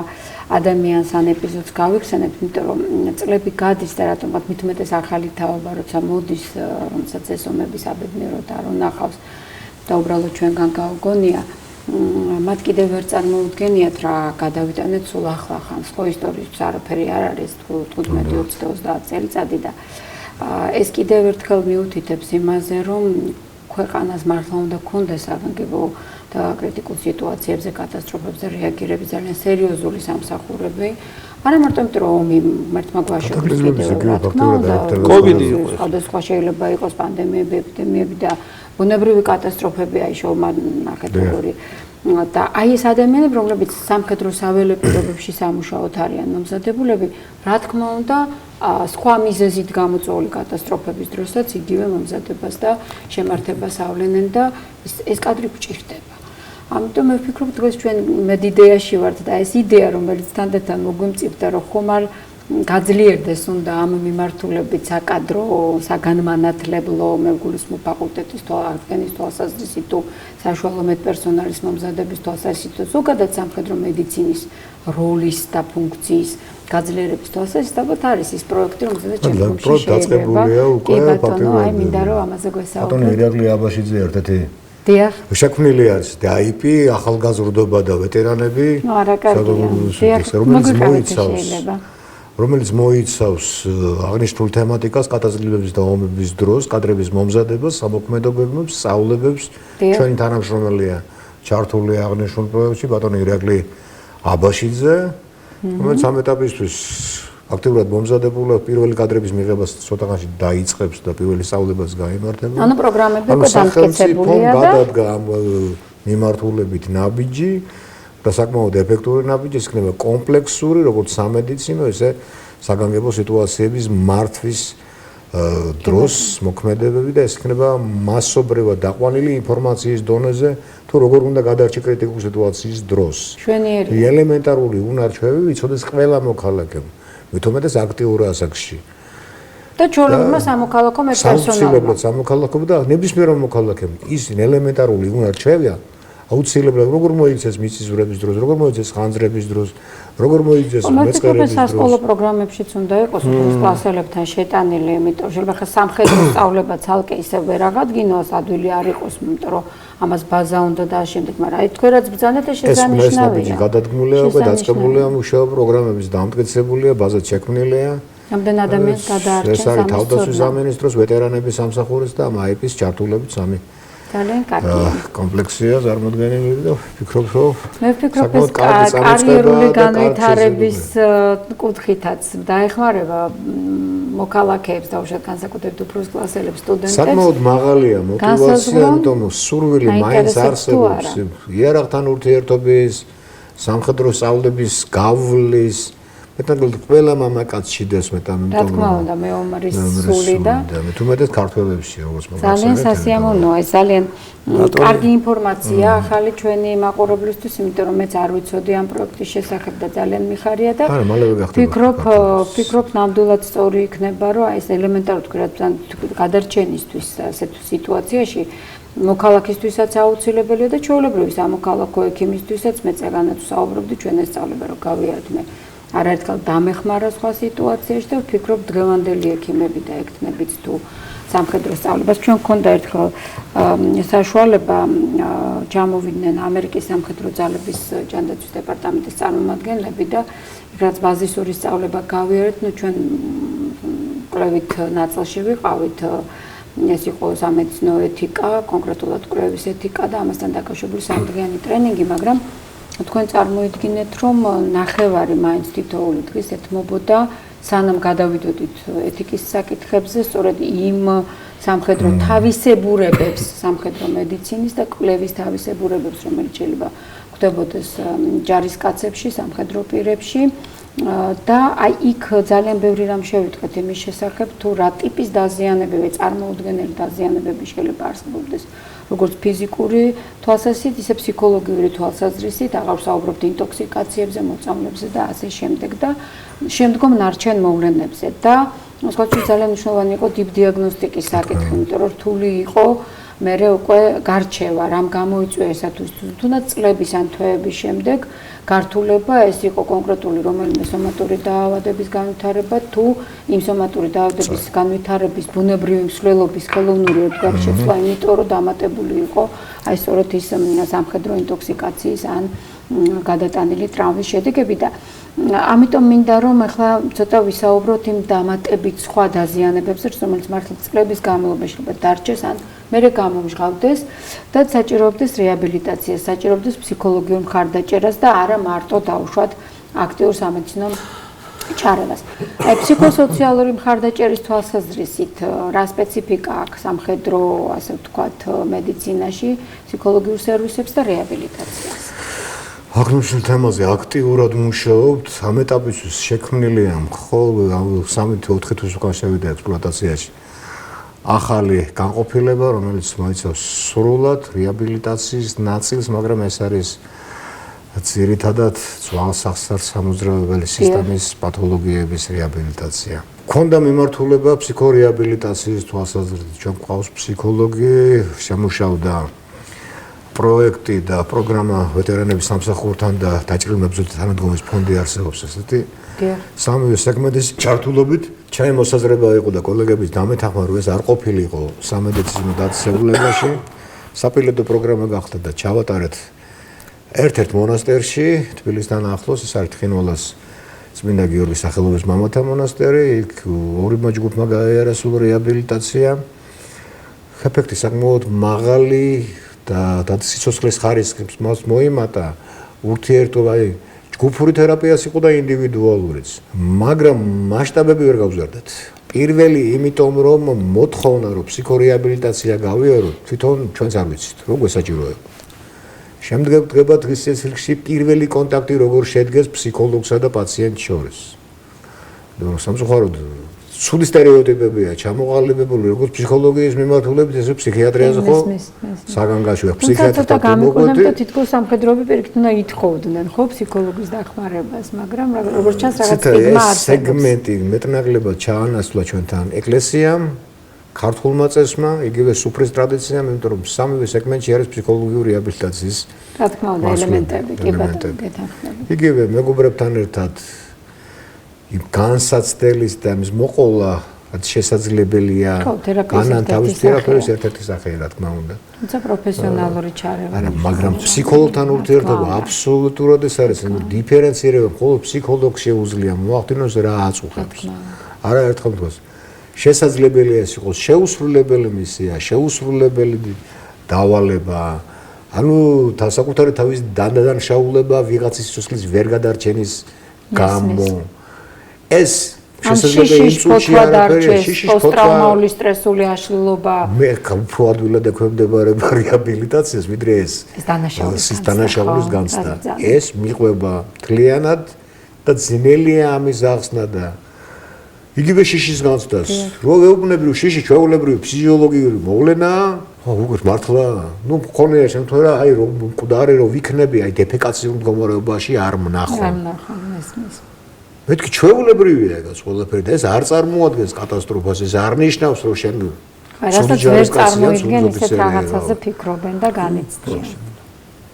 ადამიანს ან ეპიზოდს გავიხსენებთ, იმიტომ რომ წლები გადის და რატომღაც მით უმეტეს ახალი თაობა, როცა მოდის, რომელსაც ეს ომების აბედნიეროდ არ უნახავს და უბრალოდ ჩვენგან გაუგონია, მათ კიდევ ვერ წარმოუდგენიათ რა გადავიტანეთ სულ ახლა ხანს, ხო ისტორიის არაფერი არ არის 15-20 წელიწადი და ეს კიდევ ერთხელ მიუთითებს იმაზე, რომ ქვეყანას მართლა უნდა ქონდეს საგანგებო და კრიტიკულ სიტუაციებზე, კატასტროფებზე რეაგირები ძალიან სერიოზული სამსახურები. არა მარტო იმიტომ რომ ომი მართლა გვაშორებს კიდევ რა თქმა უნდა, კოვიდი იყო, სხვადასხვა შეიძლება იყოს პანდემიები, ეპიდემიები და ბუნებრივი კატასტროფები აი შოვმანახეთ როგორი და აი ეს ადამიანები, რომლებიც სამხედრო საველე პირობებში სამუშაოდ არიან მომზადებულები, რა თქმა უნდა, სხვა მიზეზით გამოწვეული კატასტროფების დროსაც იგივე მომზადებას და შემართებას ავლენენ და ეს კადრი გვჭირდება. ამიტომ მე ვფიქრობ, დღეს ჩვენ მეტ იდეაში ვართ და ეს იდეა, რომელიც თანდათან მოგვიმწიფდა, რომ ხომ არ გაძლიერდეს უნდა ამ მიმართულებით საკადრო, საგანმანათლებლო, მე გულისხმობ ფაკულტეტის აღდგენის თვალსაზრისით თუ საშუალო მედპერსონალის მომზადების თვალსაზრისით, ზოგადად სამხედრო მედიცინის როლის და ფუნქციის გაძლიერების თვალსაზრისით, ალბათ არის ის პროექტი, რომელზეც ჩემში შეიძლება. კი ბატონო, აი მინდა რომ ამაზე გვესაუბროთ. ბატონო ირაკლი აბაშიძე ერთ-ერთი დიახ. შექმნილი არის DIP, ახალგაზრდობა და ვეტერანები, რომელიც მოიცავს აღნიშნულ თემატიკას, კატასტროფების და ომების დროს კადრების მომზადებას, სამოქმედობებს, სწავლებებს. ჩვენი თანამშრომელია ჩართული აღნიშნულ პროექტში ბატონო ირაკლი აბაშიძე, რომელიც ამ ეტაპისთვის აქტიურად მომზადებული, პირველი კადრების მიღებას ცოტაღანში დაიწყებს და პირველი სწავლებას გაიმართება. ანუ პროგრამები უკვე დამტკიცებულია და გადადგა ამ მიმართულებით ნაბიჯი და საკმაოდ ეფექტური ნაბიჯი, იქნება კომპლექსური, როგორც სამედიცინო, ესე საგანგებო სიტუაციების მართვის დროს მოქმედებები და ეს იქნება მასობრივად დაყვანილი ინფორმაციის დონეზე თუ როგორ უნდა გადარჩი კრიტიკულ სიტუაციის დროს. შვენიერი ელემენტარული უნარჩვევები ვიცოდეს ყველა მოქალაქემ, მithumetes აქტიურ ასაკში. და ჩვეულებრივ სამოქალაქო მე პერსონალურად სამოქალაქო და ნებისმიერ მოქალაქემ ის ელემენტარული უნარჩვევია აუცილებლად როგორ მოიცეს მიწისძვრების დროს, როგორ მოიცეს ხანძრების დროს, როგორ მოიცეს მეწყერების დროს. სასკოლო პროგრამებშიც უნდა იყოს კლასელებთან შეტანილი, იმიტომ შეიძლება ხა სამხედრო სწავლება ცალკე ისე ვერ აღადგინოს, ადვილი არ იყოს, იმიტომ რომ ამას ბაზა უნდა და შემდეგ, მაგრამ აი თქვენ რაც ბრძანეთ ეს შესანიშნავია. ეს გადადგმულია და დაწყებულია მუშაობა პროგრამების დამტკიცებულია, ბაზა შექმნილია. რამდენ ადამიანს გადაარჩენს ეს არის თავდაცვის სამინისტროს ვეტერანების სამსახურის და მაიპის ჩართულებით სამი ძალიან კარგი კომპლექსია წარმოდგენილი და ვფიქრობ, რომ მე ვფიქრობ ეს კარიერული განვითარების კუთხითაც დაეხმარება მოქალაქეებს და უშუალოდ განსაკუთრებით უფროს კლასელებს სტუდენტებს. საკმაოდ მაღალია мотиваცია, იმიტომ რომ სურვილი მაინც არსებობს იერარქთან ურთიერთობის, სამხედრო სწავლების გავლის მეტად ყველა მამაკაცს ჭირდეს მეტად რა თქმა უნდა მეომრის სული და მithumetes ქართველებში როგორც მაგას ძალიან სასიამოვნოა ეს ძალიან კარგი ინფორმაცია ახალი ჩვენი მაყურებლისთვის იმიტომ რომ მეც არ ვიცოდი ამ პროექტის შესახებ და ძალიან მიხარია და ვფიქრობ ნამდვილად სწორი იქნება რომ აი ეს ელემენტარული თქვენ გადარჩენისთვის ასეთ სიტუაციაში მოქალაქისთვისაც აუცილებელია და ჩვეულებრივი სამოქალაქო ექიმისთვისაც მე წეგანაც ვსაუბრობდი ჩვენ ეს სწავლება რომ გავიარეთ მე არაერთხელ დამეხმარა სხვა სიტუაციაში და ვფიქრობ დღევანდელი ექიმები და ექიმებიც თუ სამხედრო სწავლებას ჩვენ გქონდა ერთხელ საშუალება ჩამოვიდნენ ამერიკის სამხედრო ძალების ჯანდაცვის დეპარტამენტის წარმომადგენლები და რაც ბაზისური სწავლება გავიარეთ, ნუ ჩვენ კვლევით ნაწილში ვიყავით ეს იყო სამედიცინო ეთიკა, კონკრეტულად კვლევის ეთიკა და ამასთან დაკავშირებული სამდღიანი ტრენინგი, მაგრამ თქვენ წარმოიდგინეთ, რომ ნახევარი მაინც თითოეული დღის ეთმობოდა, სანამ გადავიდოდით ეთიკის საკითხებზე, სწორედ იმ სამხედრო თავისებურებებს, სამხედრო მედიცინის და კვლევის თავისებურებებს, რომელიც შეიძლება გვხვდებოდეს ჯარისკაცებში, სამხედრო პირებში და აი იქ ძალიან ბევრი რამ შევიტყვეთ იმის შესახებ, თუ რა ტიპის დაზიანებები, წარმოუდგენელი დაზიანებები შეიძლება არსებობდეს. როგორც ფიზიკური თვალსაზრისით, ისე ფსიქოლოგიური თვალსაზრისით, აღარ ვსაუბრობთ ინტოქსიკაციებზე, მოწამვლებზე და ასე შემდეგ და შემდგომ ნარჩენ მოვლენებზე და სხვათა ძალიან მნიშვნელოვანი იყო დიაგნოსტიკის საკითხი, იმიტომ რომ რთული იყო მერე უკვე გარჩევა, რამ გამოიწვია ესათვის თუნდაც წლების ან თვეების შემდეგ გართულება, ეს იყო კონკრეტული რომელიმე სომატური დაავადების განვითარება თუ იმ სომატური დაავადების განვითარების ბუნებრივი მსვლელობის ხელოვნური დგარშეცვლა, იმიტომ რომ დამატებული იყო აი სწორედ ის სამხედრო ინტოქსიკაციის ან გადატანილი ტრამვის შედეგები და ამიტომ მინდა რომ ახლა ცოტა ვისაუბროთ იმ დამატებით სხვა დაზიანებებზე, რომელიც მართლა წლების განმავლობაში შეიძლება დარჩეს ან მერე გამომჟღავდეს და საჭიროებდეს რეაბილიტაციას, საჭიროებდეს ფსიქოლოგიურ მხარდაჭერას და არა მარტო დაუშვათ აქტიურ სამედიცინო ჩარევას. აი ფსიქოსოციალური მხარდაჭერის თვალსაზრისით რა სპეციფიკა აქვს სამხედრო, ასე ვთქვათ, მედიცინაში, ფსიქოლოგიურ სერვისებს და რეაბილიტაციას? აღნიშნულ თემაზე აქტიურად მუშაობთ, ამ ეტაპისთვის შექმნილია მხოლოდ 3-4 თვის უკან შევიდა ექსპლუატაციაში. ახალი განყოფილება, რომელიც მოიცავს სრულად რეაბილიტაციის ნაწილს, მაგრამ ეს არის ძირითადად ძვალსახსარ სამოძრაობელი სისტემის პათოლოგიების რეაბილიტაცია. Ქონდა მიმართულება ფსიქორეაბილიტაციის თვალსაზრისით, ჩვენ გვყავს ფსიქოლოგი, შემუშავდა პროექტი და პროგრამა ვეტერანების სამსახურთან და დაჭრილ მებრძოლთა თანადგომის ფონდი არსებობს ესეთი. სამივე სეგმენტის ჩართულობით ჩემი მოსაზრება იყო და კოლეგების დამეთანხმა რომ ეს არ ყოფილიყო სამედიცინო დაწესებულებაში. საპილოტო პროგრამა გახდა და ჩავატარეთ ერთ-ერთ მონასტერში, თბილისთან ახლოს, ეს არის თხინვალას წმინდა გიორგის სახელობის მამათა მონასტერი, იქ ორმა ჯგუფმა გაიარა სულ რეაბილიტაცია. ეფექტი საკმაოდ მაღალი და სიცოცხლის ხარისხის მოიმატა, ურთიერთობა, ჯგუფური თერაპიაც იყო და ინდივიდუალურიც, მაგრამ მასშტაბები ვერ გავზარდეთ. პირველი იმიტომ რომ მოთხოვნა რომ ფსიქორეაბილიტაცია გავიაროთ, თვითონ ჩვენც არ ვიცით, რო გვესაჭიროება. შემდეგ დღება დღის წესრიგში პირველი კონტაქტი როგორ შედგეს ფსიქოლოგსა და პაციენტს შორის. რომ სამწუხაროდ ცუდი სტერეოტიპებია ჩამოყალიბებული როგორც ფსიქოლოგიის მიმართულებით, ესე ფსიქიატრიაზე ხო? საგანგაშოა ფსიქიატრთა გამოგონებთ და თითქოს სამხედროები პირიქით უნდა ითხოვდნენ ხო ფსიქოლოგის დახმარებას, მაგრამ როგორც ჩანს რაღაც სტიგმა არსებობს. სეგმენტი მეტნაკლებად ჩაანაცვლა ჩვენთან ეკლესიამ, ქართულმა წესმა, იგივე სუფრის ტრადიციამ, იმიტომ რომ სამივე სეგმენტში არის ფსიქოლოგიური რეაბილიტაციის რა თქმა უნდა ელემენტები, კი ბატონო, გეთანხმებით. იგივე მეგობრებთან ერთად იმ განსაცდელის და მის მოყოლა შესაძლებელია განან თავის თერაპიის ერთ-ერთი სახეა რა თქმა უნდა. თუმცა პროფესიონალური ჩარევა. არა, მაგრამ ფსიქოლოგთან ურთიერთობა აბსოლუტურად ეს არის, დიფერენცირება მხოლოდ ფსიქოლოგს შეუძლია მოახდინოს რა აწუხებს. არა ერთხელ თქოს შესაძლებელია ეს იყოს შეუსრულებელი მისია, შეუსრულებელი დავალება. ანუ საკუთარი თავის დანაშაულება ვიღაცის სიცოცხლის ვერ გადარჩენის გამო ეს შესაძლებელი იმ წუთში არაფერია, შიშის პოსტტრაუმული სტრესული აშლილობა. მე უფრო ადვილად ექვემდებარება რეაბილიტაციას, ვიდრე ეს დანაშაულის განცდა. ეს მიყვება მთლიანად და ძნელია ამის ახსნა და იგივე შიშის განცდას. რო ვეუბნები რომ შიში ჩვეულებრივი ფიზიოლოგიური მოვლენაა, უკვე მართლა, ნუ მქონია შემთხვევა, აი რომ მკვდარი რომ ვიქნები, აი დეფეკაციურ მდგომარეობაში არ მნახო. არ მნახო, მესმის. მეთქი ჩვეულებრივია ეს ყველაფერი და ეს არ წარმოადგენს კატასტროფას, ეს არ ნიშნავს რომ შენ რასაც ვერ წარმოიდგენ ისეთ რაღაცაზე ფიქრობენ და განიცდიან.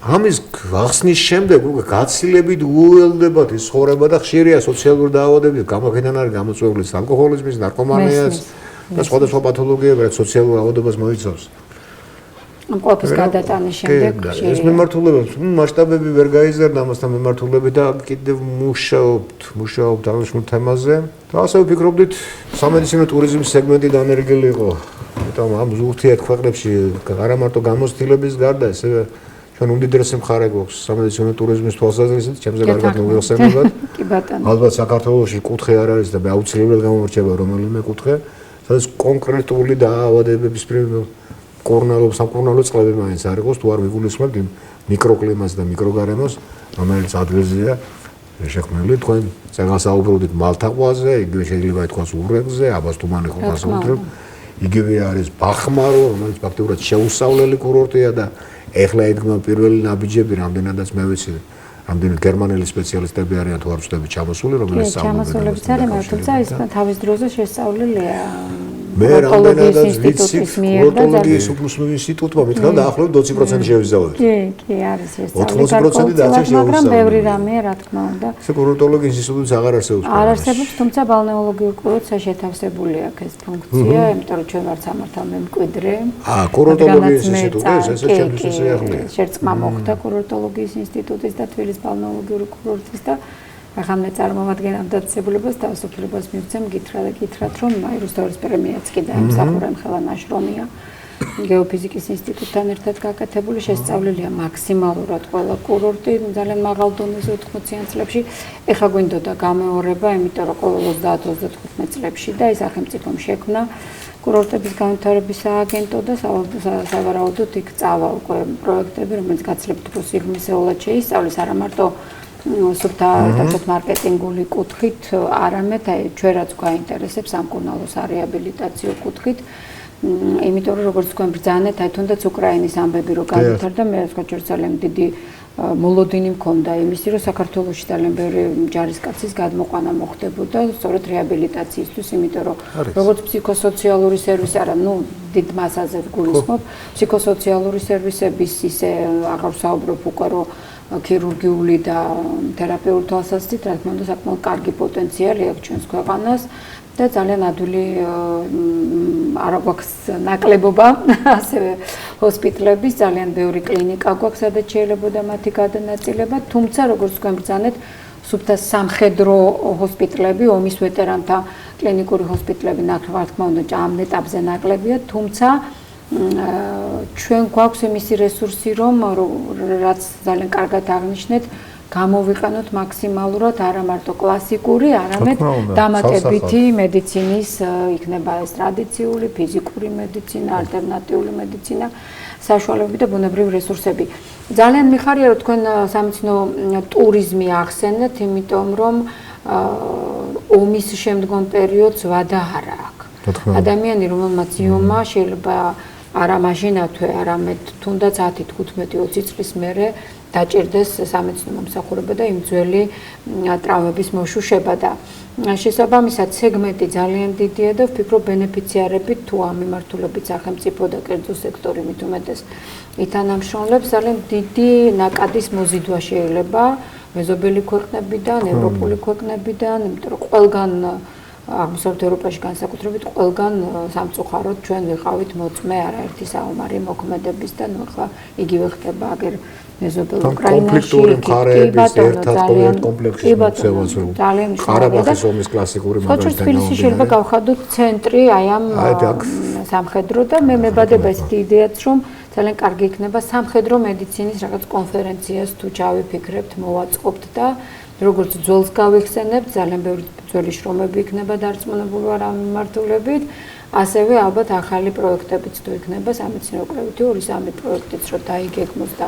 ამის ახსნის შემდეგ უკვე გაცილებით უელდებათ ის ცხოვრება და ხშირია სოციალური დაავადებები, გამოფენან არის გამოწვეული ალკოჰოლიზმის, ნარკომანიას და სხვადასხვა პათოლოგიები, რაც სოციალურ ავადობას მოიცავს. ამ ყოველთვის გადატანის შემდეგ ეს მიმართულებებს მასშტაბები ვერ გაიზარდა ამასთან მიმართულები და კიდევ მუშაობთ აღნიშნულ თემაზე. და ასე ვფიქრობდით, სამედიცინო ტურიზმის სეგმენტი დანერგილი იყო. იმიტომ ამ ურთიერთ ქვეყნებში არა მარტო გამოცდილების გარდა, ასევე ჩვენ უმდიდრესი მხარე გვაქვს სამედიცინო ტურიზმის თვალსაზრისით, ჩემზე კარგად მოგეხსენებათ. კი ბატონო. ალბათ საქართველოში კუთხე არ არის და მე აუცილებლად გამომრჩება რომელიმე კუთხე, სადაც კონკრეტული დაავადებების სამკურნალო წყლები მაინც არ იყოს, თუ არ ვიგულისხმებთ იმ მიკროკლიმატს და მიკროგარემოს, რომელიც ადგილზეა შექმნილი. თქვენ წეგასაუბრობთ მალთაყვაზე, იგივე შეიძლება ითქვას ურებზე, აბასთუმანი ხო გასაუბრებ. იგივე არის ბახმარო, რომელიც ფაქტობრივად შეუსწავლელი კურორტია და ეხლა ედგმა პირველი ნაბიჯები, რამდენადაც მე ვიცი, რამდენი გერმანელი სპეციალისტები არიან თუ არ ვწდები ჩამოსული, რომელიც სწავლობენ. ჩამოსულებს არიან, თუმცა ის თავის დროზე შესწავლილია. მე რამდენადაც ვიცი, კურორტოლოგიის უფროსული ინსტიტუტმა მითხრა დაახლოებით 20% შევიზავოთ. კი, არის შესწავლილი. 80% დაცვა შეუძლია. მაგრამ ბევრი რამეა, რა თქმა უნდა. ეს კურორტოლოგიის ინსტიტუტიც აღარ არსებობს. არ არსებობს, თუმცა ბალნეოლოგიურ კურორტსა შეთავსებული აქვს ეს ფუნქცია, იმიტომ რომ ჩვენ ვართ სამართალ მემკვიდრე. კურორტოლოგიის ინსტიტუტი ეს ჩემთვის შეახლია. შერწყმა მოხდა კურორტოლოგიის ინსტიტუტის და თბილისის ბალნეოლოგიური კურორტის და ახლა მე წარმოვადგენ ამ დაწესებულებას თავისუფლებას მივცემ გითხრათ რომ აი რუსთავის პრემიაც კი დაიმსახურა ხელა ნაშრომია გეოფიზიკის ინსტიტუტთან ერთად გაკეთებული შესწავლილია მაქსიმალურად ყველა კურორტი ძალიან მაღალ დონეზე 80-იან წლებში ეხლა გვინდოდა გამეორება იმიტომ რომ ყოველ 30-35 წლებში და ეს სახელმწიფომ შექმნა კურორტების განვითარების სააგენტო და სავარაუდოდ იქ წავა უკვე პროექტები რომელიც გაცილებით უფრო სიღრმისეულად შეისწავლის არა მარტო სუფთა ერთად მარკეტინგული კუთხით, არამედ ჩვენ რაც გვაინტერესებს სამკურნალო სარეაბილიტაციო კუთხით, იმიტომ რომ როგორც თქვენ ბრძანეთ, თუნდაც უკრაინის ამბები რო განვითარდა, მე ვსკოჩერ ძალიან დიდი მოლოდინი მქონდა იმისი, რომ საქართველოში ძალიან ბევრი ჯარისკაცის გადმოყვანა მოხდებოდა სწორედ რეაბილიტაციისთვის, იმიტომ რომ როგორც ფსიქოსოციალური სერვისი, არა, ნუ დიდ მასაზე ვგულისხმობ, ფსიქოსოციალური სერვისების ისე აღარ ვსაუბრობ უკვე რომ ქირურგიული და თერაპიული თვალსაზრისით, რა თქმა უნდა, საკმაოდ კარგი პოტენციალი აქვს ჩვენს ქვეყანას და ძალიან ადვილი არ გვაქვს ნაკლებობა, ასევე ჰოსპიტლების, ძალიან ბევრი კლინიკა გვაქვს, სადაც შეიძლებოდა მათი გადანაწილება, თუმცა როგორც თქვენ ბრძანეთ, სუფთა სამხედრო ჰოსპიტლები, ომის ვეტერანთა კლინიკური ჰოსპიტლები, რა თქმა უნდა, ამ ეტაპზე ნაკლებია, თუმცა ჩვენ გვაქვს იმისი რესურსი, რომ რაც ძალიან კარგად აღნიშნეთ, გამოვიყენოთ მაქსიმალურად არა მარტო კლასიკური, არამედ დამატებითი მედიცინის, იქნება ეს ტრადიციული, ფიზიკური მედიცინა, ალტერნატიული მედიცინა, საშუალებები და ბუნებრივი რესურსები. ძალიან მიხარია, რომ თქვენ სამეცნიერო ტურიზმი ახსენეთ, იმიტომ რომ ომის შემდგომ პერიოდს ვადა არ აქვს. ადამიანი, რომელმაც იომა შეიძლება არა მაშინათვე, არამედ თუნდაც 10-15-20 წლის მერე დაჭირდეს სამეცნიერო მომსახურება და იმ ძველი ტრავმების მოშუშება და შესაბამისად სეგმენტი ძალიან დიდია და ვფიქრობ ბენეფიციარები თუ ამ მიმართულებით სახელმწიფო და კერძო სექტორი მით უმეტეს ითანამშრომლებს ძალიან დიდი ნაკადის მოზიდვა შეიძლება მეზობელი ქვეყნებიდან, ევროპული ქვეყნებიდან, იმიტომ რომ ყველგან აღმოსავლეთ ევროპაში განსაკუთრებით ყველგან სამწუხაროდ ჩვენ ვიყავით მოწმე არაერთი საომარი მოქმედების და ნუ ახლა იგივე ხდება აგერ მეზობელ უკრაინაში მხარეების ერთად ყოველ კომპლექსში მოწევას რომ ყარაბაღის ომის კლასიკური მაგალითად თბილისში შეიძლება გავხადოთ ცენტრი აი ამ სამხედრო და მე მებადება ეს იდეაც რომ ძალიან კარგი იქნება სამხედრო მედიცინის რაღაც კონფერენციას თუ ჩავიფიქრებთ, მოვაწყობთ და როგორც ძველს გავიხსენებთ, ძალიან ბევრი ძველი შრომები იქნება დარწმუნებული ვარ ამ მიმართულებით, ასევე ალბათ ახალი პროექტებიც თუ იქნება სამეცნიერო კვლევითი 2-3 პროექტიც რო დაიგეგმოს და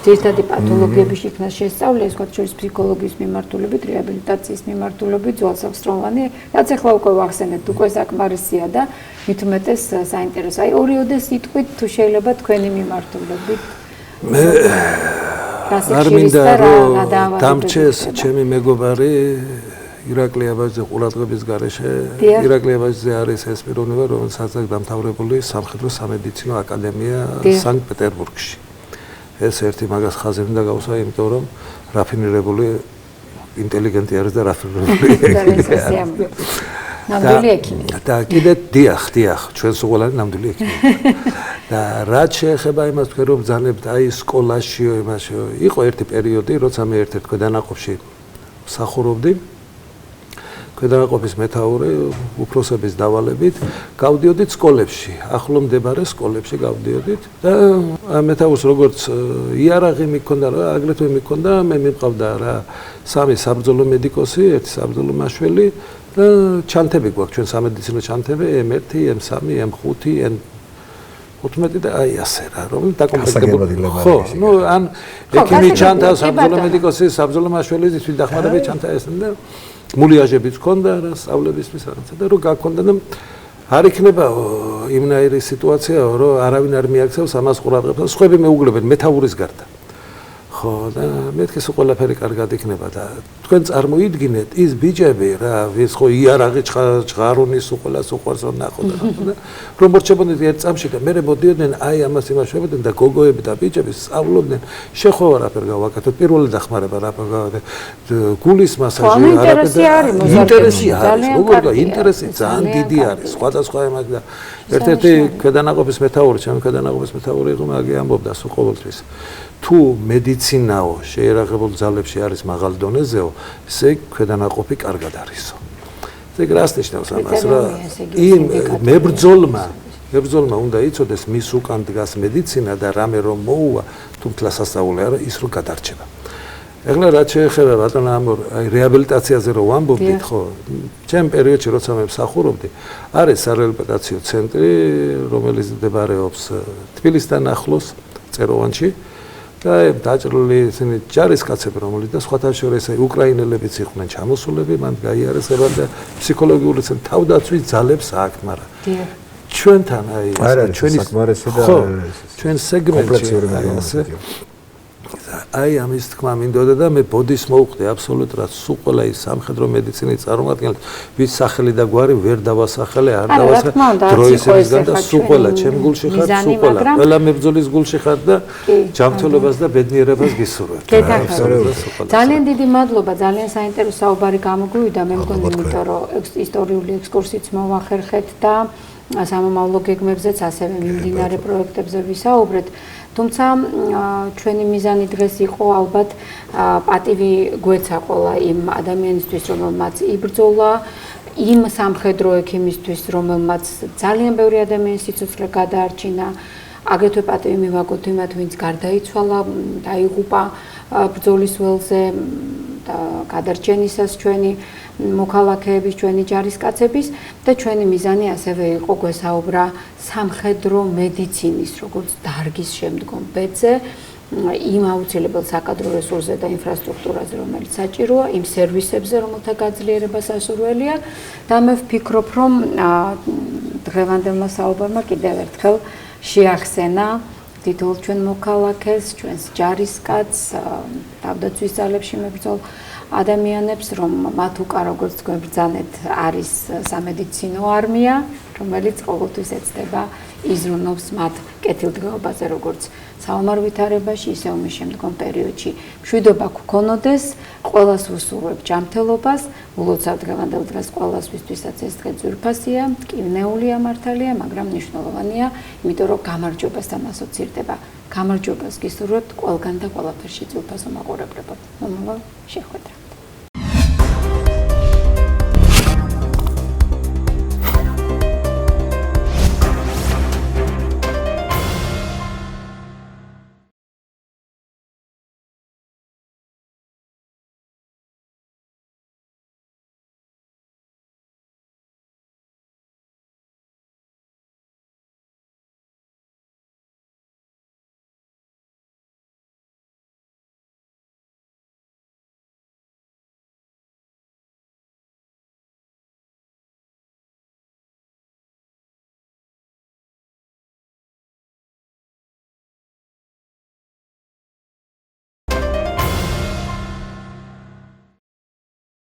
ძირითადი პათოლოგიების იქნას შესწავლილი, ეს ყოველთვის ფსიქოლოგიის მიმართულებით, რეაბილიტაციის მიმართულებით, ძველსაქსრომლანი, რაც ახლა უკვე ვახსენებთ, უკვე საკმარისია და მით უმეტეს საინტერესო. აი ორიოდე სიტყვით თუ შეიძლება თქვენი მიმართულებით. მე არ მინდა რომ დამრჩეს ჩემი მეგობარი ირაკლი აბაძე ყურადღების გარეშე. ირაკლი აბაძე არის ეს პიროვნება, რომელსაც აქვს დამთავრებული სამხედრო სამედიცინო აკადემია სანქტ-პეტერბურგში. ეს ერთი მაგას ხაზი მინდა გავუსვა, იმიტომ რომ რაფინირებული ინტელიგენტი არის და რაფინირებული ნამდვილი ექიმი. და კიდე დიახ, ჩვენს უყოლანი ნამდვილი ექიმი. და რაც შეეხება იმას თქვენ რომ ბრძანებთ აი სკოლაშიო იმაშიო, იყო ერთი პერიოდი, როცა მე ერთ-ერთ ქვედანაყოფში მსახურობდი. ქვედანაყოფის მეთაური უფროსების დავალებით გავდიოდით სკოლებში, ახლო მდებარე სკოლებში გავდიოდით და მეთაურს როგორც იარაღი მიქონდა, აგრეთვე მიქონდა, მე მიყავდა რა 3 საბრძოლო მედიკოსი, 1 საბრძოლო მაშველი და ჩანთები გვაქვს ჩვენ სამედიცინო ჩანთები M1, M3, M5, N15 და აი ასე რა, რომელიც დაკომპლექტებული. ხო, ნუ ან ექიმი ჩანთა, საბრძოლო მედიკოსი, საბრძოლო მაშველი, თვით დახმარება ჩანთა ეს და მულიაჟებიც ქონდა რა, სწავლებისთვის რაღაცა და რო გაქონდა და არ იქნება იმნაირი სიტუაცია, რომ არავინ არ მიაქცევს ამას ყურადღებას, სხვები მეუგლებენ მეთაურის გარდა. ხო და მეთქეს ყველაფერი კარგად იქნება და თქვენ წარმოიდგინეთ ის ბიჭები რა, ვის ხო იარაღი ჭღარუნის უყოლას უყვარს ნახოთ და რომ მორჩებოდნენ ერთ წამში და მე მოდიოდნენ აი ამას იმაშებოდნენ და გოგოები და ბიჭები სწავლობდნენ შეხოვა რაფერ გავაკეთოთ პირველი დახმარება რაფერ გავაკეთოთ გულის მასაჟი ინტერესი არის როგორ ინტერესი ძალიან დიდი არის სხვადასხვა იმას და ერთ-ერთი ქვედანაყოფის მეთაური ჩემი ქვედანაყოფის მეთაური იყო მაგი ამბობდა სულ ყოველთვის თუ მედიცინაო შეერაღებულ ძალებში არის მაღალ დონეზეო, ესე ქვედანაყოფი კარგად არისო. ეგ რას ნიშნავს ამას რა? იმ მებრძოლმა უნდა იცოდეს მის უკან დგას მედიცინა და რამე რომ მოუვა, თუ თლასასწაული არა ის რო გადარჩება. ეხლა რაც შეეხება ბატონო ამორ, აი რეაბილიტაციაზე რო ვამბობდით, ხო? ჩემ პერიოდში როცა მე მსახურობდი, არის სარეაბილიტაციო ცენტრი, რომელიც მდებარეობს თბილისთან ახლოს, წეროვანში. და დაჭრილი ისინი ჯარისკაცები რომელიც და სხვათა შორის უკრაინელებიც იყვნენ ჩამოსულები, მან გაიარესება და ფსიქოლოგიური თავდაცვის ძალებს აქვს, მაგრამ ჩვენთან აი ჩვენი ჩვენ სეგმენტში აი ამის თქმა მინდოდა და მე ბოდის მოვხდი აბსოლუტურად სულ ყველა ის სამხედრო მედიცინის წარმომადგენლებს, ვის სახელი და გვარი ვერ დავასახელე, არ დავასახელე დროისებისგან და სულ ყველა ჩემ გულში ხარ, სულ ყველა მებრძოლის გულში ხარ და ჯანმრთელობას და ბედნიერებას გისურვებ. ძალიან დიდი მადლობა, ძალიან საინტერესო საუბარი გამოგვივიდა, მე მგონი, იმიტომ რომ ისტორიული ექსკურსიც მოვახერხეთ და სამომავლო გეგმებზეც ასევე მიმდინარე პროექტებზე ვისაუბრეთ. თუმცა ჩვენი მიზანი დღეს იყო ალბათ პატივი გვეცა ყველა იმ ადამიანისთვის, რომელმაც იბრძოლა, იმ სამხედრო ექიმისთვის, რომელმაც ძალიან ბევრი ადამიანის სიცოცხლე გადაარჩინა, აგრეთვე პატივი მივაგოთ იმათ, ვინც გარდაიცვალა, დაიღუპა ბრძოლის ველზე და გადარჩენისას ჩვენი მოქალაქეების, ჩვენი ჯარისკაცების და ჩვენი მიზანი ასევე იყო გვესაუბრა სამხედრო მედიცინის როგორც დარგის შემდგომ ბედზე იმ აუცილებელ საკადრო რესურსზე და ინფრასტრუქტურაზე, რომელიც საჭიროა, იმ სერვისებზე, რომელთა გაძლიერება სასურველია და მე ვფიქრობ, რომ დღევანდელმა საუბარმა კიდევ ერთხელ შეახსენა თითოეულ ჩვენ მოქალაქეს, ჩვენს ჯარისკაცს, თავდაცვის ძალებში მებრძოლ ადამიანებს, რომ მათ უკან როგორც თქვენ ბრძანეთ არის სამედიცინო არმია, რომელიც ყოველთვის ეცდება იზრუნოს მათ კეთილდღეობაზე, როგორც საომარ ვითარებაში, ისე ომის შემდგომ პერიოდში. მშვიდობა გქონოდეს, ყველას ვუსურვებ ჯანმრთელობას, ულოცავ დღევანდელ დღეს ყველასთვისაც ეს დღე ძვირფასია, მტკივნეულია მართალია, მაგრამ მნიშვნელოვანია, იმიტომ რომ გამარჯვებასთან ასოცირდება. გამარჯვებას გისურვებთ ყველგან და ყველაფერში ძვირფასო მაყურებლებო. მომავალ შეხვედრა.